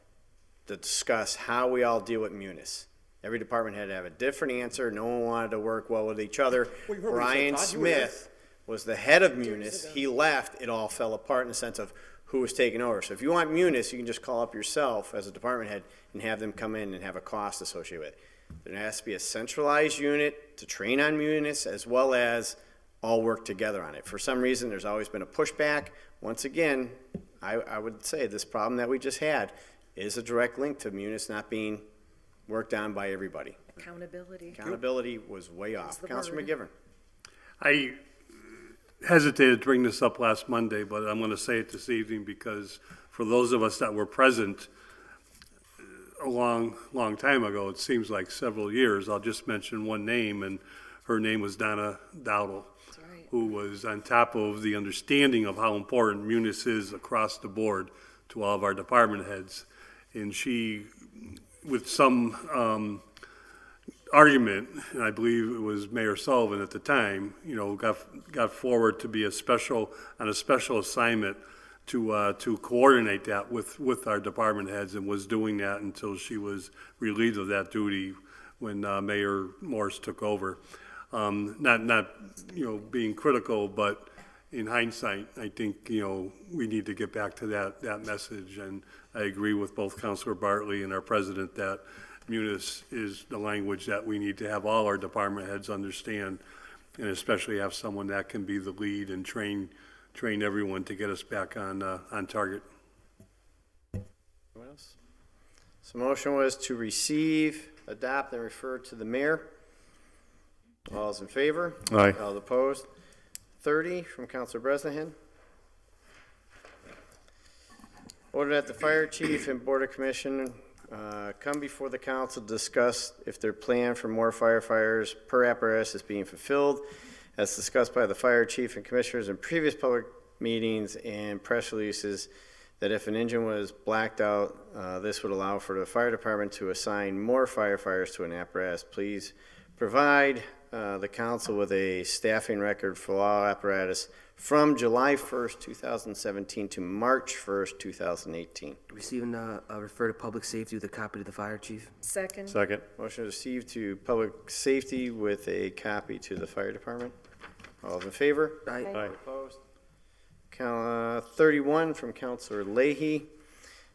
to discuss how we all deal with Munis. Every department had to have a different answer. No one wanted to work well with each other. Well, you heard what he said, Brian Todd. You were there. Smith was the head of Munis. He left. It all fell apart in the sense of who was taking over. So if you want Munis, you can just call up yourself as a department head and have them come in and have a cost associated with it. There has to be a centralized unit to train on Munis as well as all work together on it. For some reason, there's always been a pushback. Once again, I would say this problem that we just had is a direct link to Munis not being worked on by everybody. Accountability. Accountability was way off. the Councilor word. McGivern. I hesitated to bring this up last Monday, but I'm going to say it this evening because for those of us that were present a long time ago, it seems like several years, I'll just mention one name, and her name was Donna Dowdle, who was on top of the understanding of how important Munis is across the board to all of our department heads. And she, with some argument, and I believe it was Mayor Sullivan at the time, got forward to be on a special assignment to coordinate that with our department heads, and was doing that until she was relieved of that duty when Mayor Morse took over. Not being critical, but in hindsight, I think, we need to get back to that message. And I agree with both Councilor Bartley and our president that Munis is the language that we need to have all our department heads understand, and especially have someone that can be the lead and train everyone to get us back on target. Anyone else? So motion was to receive, adopt, and refer to the mayor. All is in favor? Aye. All opposed? 30 from Councilor Bresnahan. Order that the fire chief and board of commission come before the council to discuss if their plan for more firefighters per apparatus is being fulfilled, as discussed by the fire chief and commissioners in previous public meetings and press releases, that if an engine was blacked out, this would allow for the fire department to assign more firefighters to an apparatus. Please provide the council with a staffing record for all apparatus from July 1st, 2017 to March 1st, 2018. Receive and refer to public safety with a copy to the fire chief. Second. Second. Motion received to public safety with a copy to the fire department. All in favor? Aye. Aye. Opposed? 31 from Councilor Leahy,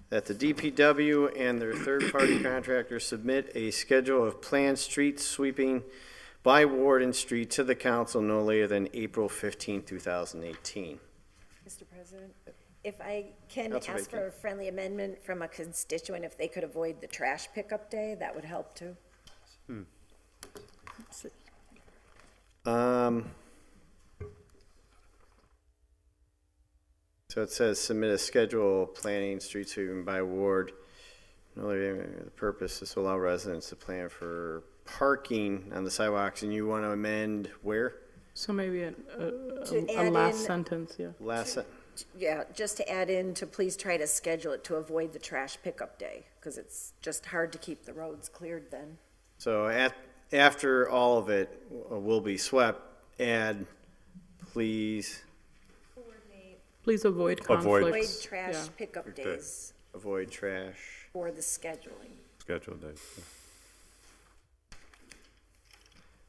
that the DPW and their third-party contractors submit a schedule of planned street sweeping by ward and street to the council no later than April 15, 2018. Mr. President, if I can Councilor ask for a friendly amendment from a constituent, if they could avoid the trash pickup day, that would help too. So it says submit a schedule of planning street sweeping by ward. No later than the purpose, this will allow residents to plan for parking on the sidewalks, and you want to amend where? So maybe a add last in- sentence, yeah. Last, Yeah, just to add in to please try to schedule it to avoid the trash pickup day, because it's just hard to keep the roads cleared then. so after all of it will be swept, add, please Please avoid Avoid. Avoid conflicts. trash Yeah. pickup Okay. days avoid trash. for the scheduling. Schedule date.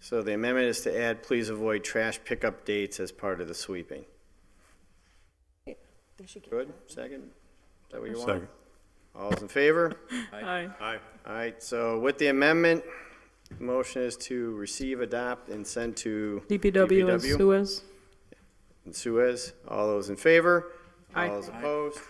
So the amendment is to add, please avoid trash pickup dates as part of the sweeping. They should get Good, second? Is that what you want? Second. All's in favor? Aye. Aye. All right, so with the amendment, the motion is to receive, adopt, and send to DPW and Suez. and Suez. All those in favor? Aye. All those opposed?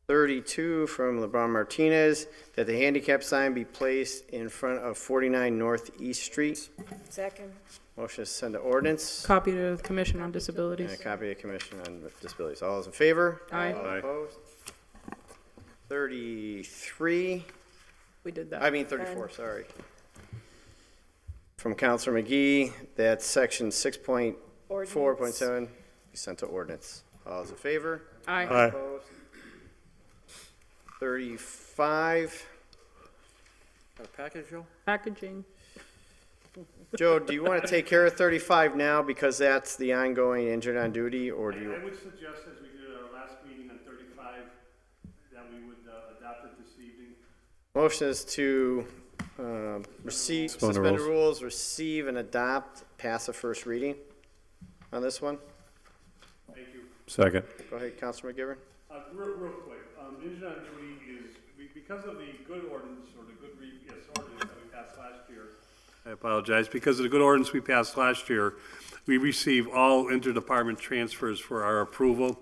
32 from LeBron Martinez, that the handicap sign be placed in front of 49 Northeast Street. Second. Motion is to send to ordinance. Copy to the Commission on And Disabilities. a copy of the Commission on Disabilities. All those in favor? Aye. All Aye. opposed? 33, We did that. I mean 34, sorry. From Counselor McGee, that's section 6.4.7, be sent to ordinance. All those in favor? Aye. Aye. Opposed? 35. Got a package, Joe? Packaging. Joe, do you want to take care of 35 now because that's the ongoing injured on duty, or do I you? would suggest, as we did at our last meeting on 35, that we would adopt it this evening. Motion is to receive, Suspend the suspend the rules. rules, receive and adopt, pass the first reading on this one. Thank you. Second. Go ahead, Counselor McGivern. Real quick, injured on duty is, because of the good ordinance, or the good ordinance that we passed last year, I apologize. Because of the good ordinance we passed last year, we receive all interdepartment transfers for our approval.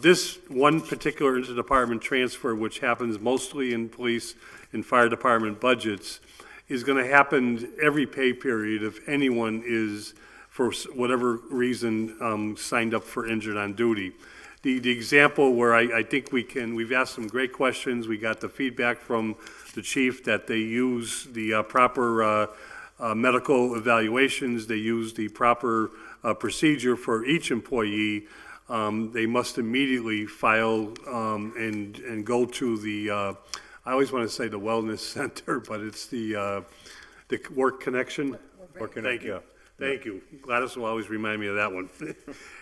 This one particular interdepartment transfer, which happens mostly in police and fire department budgets, is going to happen every pay period if anyone is, for whatever reason, signed up for injured on duty. The example where I think we've asked some great questions, we got the feedback from the chief that they use the proper medical evaluations, they use the proper procedure for each employee. They must immediately file and go to the, I always want to say the wellness center, but it's the Work Connection. Thank you. Thank you. Gladys will always remind me of that one.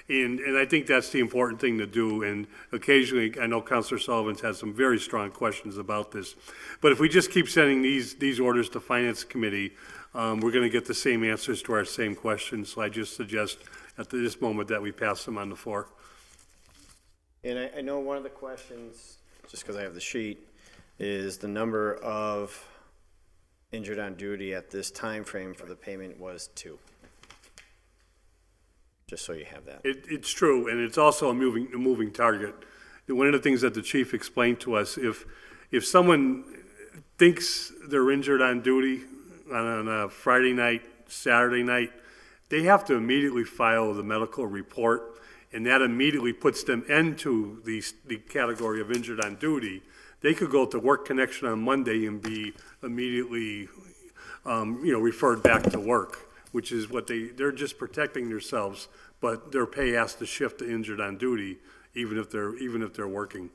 And I think that's the important thing to do, and occasionally, I know Counselor Sullivan's had some very strong questions about this. But if we just keep sending these orders to Finance Committee, we're going to get the same answers to our same questions, so I just suggest at this moment that we pass them on the floor. And I know one of the questions, just because I have the sheet, is the number of injured on duty at this time frame for the payment was 2. Just so you have that. It's true, and it's also a moving target. One of the things that the chief explained to us, if someone thinks they're injured on duty on a Friday night, Saturday night, they have to immediately file the medical report, and that immediately puts them into the category of injured on duty. They could go to Work Connection on Monday and be immediately, referred back to work, which is what they're just protecting themselves, but their pay has to shift to injured on duty, even if they're working.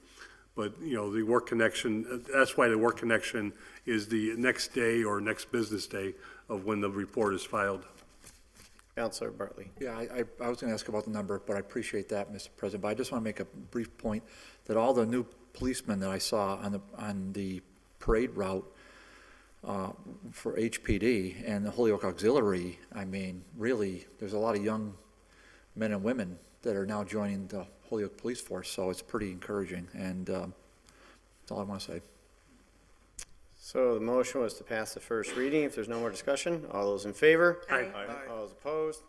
But, the Work Connection, that's why the Work Connection is the next day or next business day of when the report is filed. Councilor Bartley. Yeah, I was going to ask about the number, but I appreciate that, Mr. President. But I just want to make a brief point that all the new policemen that I saw on the parade route for HPD and the Holyoke Auxiliary, I mean, really, there's a lot of young men and women that are now joining the Holyoke Police Force, so it's pretty encouraging, and that's all I want to say. So the motion was to pass the first reading. If there's no more discussion, all those in favor? Aye. All those opposed?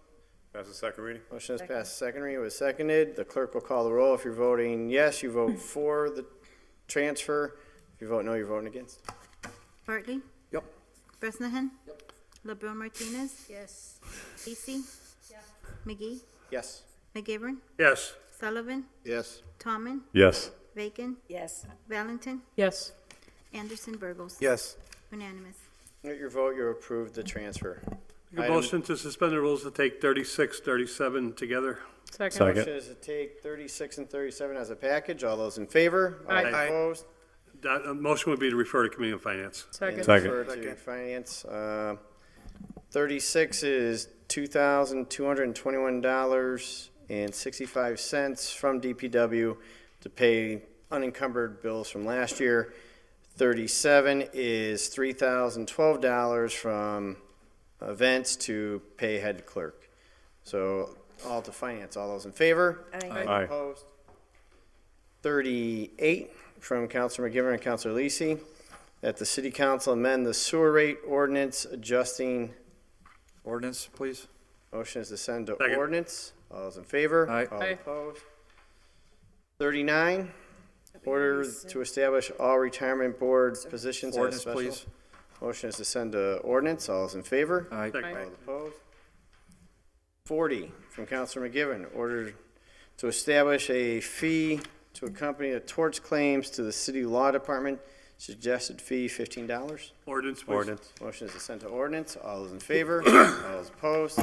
Pass the second reading? Motion is passed. Second reading was seconded. The clerk will call the roll. If you're voting yes, you vote for the transfer. If you vote no, you're voting against. Bartley? Yep. Bresnahan? Yep. LeBron Martinez? Yes. Lacy? McGee? Yes. McGivern? Yes. Sullivan? Yes. Tallman? Yes. Bacon? Yes. Valentin? Yes. Anderson Burgos? Yes. Unanimous. With your vote, you approve the transfer. Make a motion to suspend the rules to take 36, 37 together. Second. Motion is to take 36 and 37 as a package. All those in favor? All Aye. Aye. opposed? That motion would be to refer to Committee on Finance. Second. And Second. refer to Finance. 36 is $2,221.65 from DPW to pay unencumbered bills from last year. 37 is $3,012 from events to pay head clerk. So all to Finance. All those in favor? Aye. Aye. Opposed? 38 from Councilor McGivern and Councilor Lisi, that the city council amend the sewer rate ordinance adjusting. Ordinance, please. Motion is to send to Second. ordinance. All those in favor? Aye. All Aye. opposed? 39, order to establish all retirement board positions as Ordinance, special. please. Motion is to send to ordinance. All those in favor? Aye. Second. All opposed? 40 from Councilor McGivern, order to establish a fee to accompany the torts claims to the city law department. Suggested fee $15. Ordinance, please. Ordinance. Motion is to send to ordinance. All those in favor? All those opposed?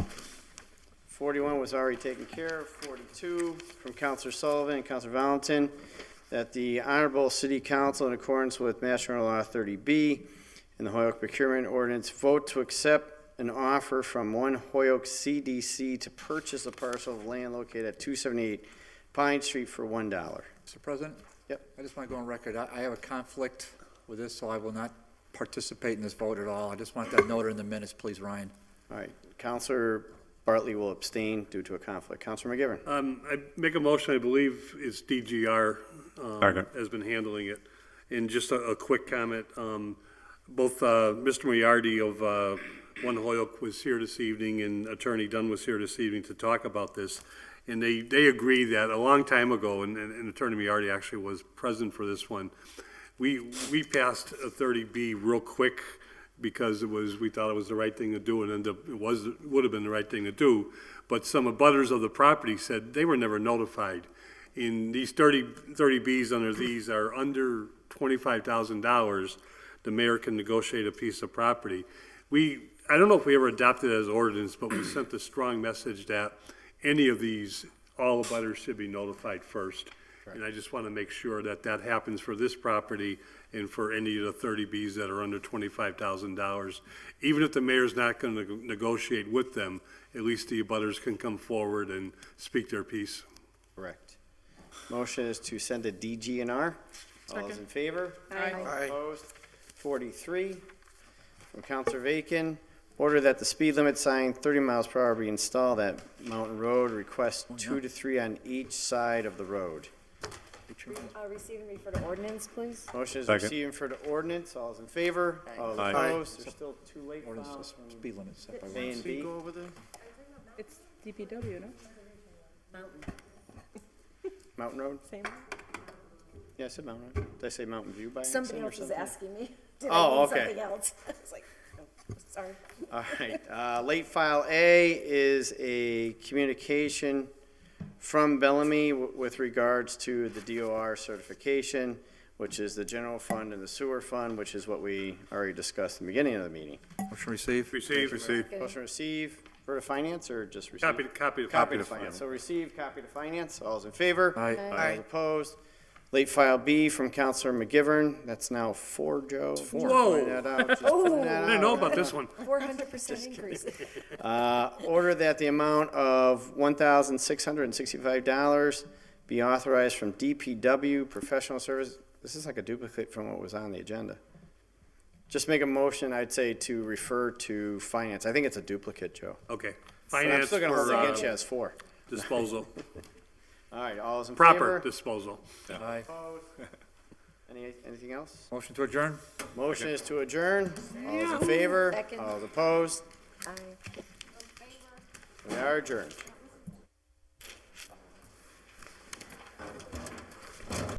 41 was already taken care of. 42 from Councilor Sullivan and Councilor Valentin, that the Honorable City Council, in accordance with Mass General Law 30B and the Holyoke Procurement Ordinance, vote to accept an offer from One Holyoke CDC to purchase a parcel of land located at 278 Pine Street for $1. Mr. President? Yep. I just want to go on record. I have a conflict with this, so I will not participate in this vote at all. I just want that noted in the minutes, please, Ryan. All right. Councilor Bartley will abstain due to a conflict. Councilor McGivern. I make a motion, I believe it's DGR Second. has been handling it. And just a quick comment, both Mr. Moriarty of One Hoyok was here this evening, and Attorney Dunn was here this evening to talk about this. And they agree that a long time ago, and Attorney Miardi actually was present for this one, we passed a 30B real quick because we thought it was the right thing to do, and would have been the right thing to do. But some abutters of the property said they were never notified. In these 30Bs under these are under $25,000, the mayor can negotiate a piece of property. I don't know if we ever adopted it as ordinance, but we sent a strong message that any of these, all abutters should be notified first. And I just want to make sure that that happens for this property and for any of the 30Bs that are under $25,000. Even if the mayor's not going to negotiate with them, at least the abutters can come forward and speak their piece. Correct. Motion is to send to DGNR. All those in favor? Aye. Opposed? 43. From Counselor Bacon, order that the speed limit sign 30 miles per hour be installed at Mountain Road. Request 2 to 3 on each side of the road. Receive and refer to ordinance, please. Motion is Second. received for the ordinance. All those in favor? All those Aye. opposed? There's still 2 late Ordinance files is from speed limit set by A and B. It's DPW, no? Mountain Road? Same. Yeah, I said Mountain Road. Did I say Mountain View by Somebody accident or else was something? asking me. Did Oh, I mean okay. something else? I was like, oh, sorry. All right, late file A is a communication from Bellamy with regards to the DOR certification, which is the general fund and the sewer fund, which is what we already discussed in the beginning of the meeting. Motion received. Receive. Motion receive, for the finance, or just receive? Copy Copy to to finance. So receive, copy to finance. All's in favor? Aye. All opposed? Late file B from Counselor McGivern. That's now 4, Joe. Whoa. Pointing that out, just pointing that I didn't know out. about this one. 400% increase. Order that the amount of $1,665 be authorized from DPW Professional Service. This is like a duplicate from what was on the agenda. Just make a motion, I'd say, to refer to finance. I think it's a duplicate, Joe. Okay. But I'm Finance still gonna hold it against you for as 4. disposal, All right, all those in proper favor? disposal. Aye. Anything else? Motion to adjourn? Motion is to adjourn. All those in favor? Second. All those opposed? Aye. We are adjourned.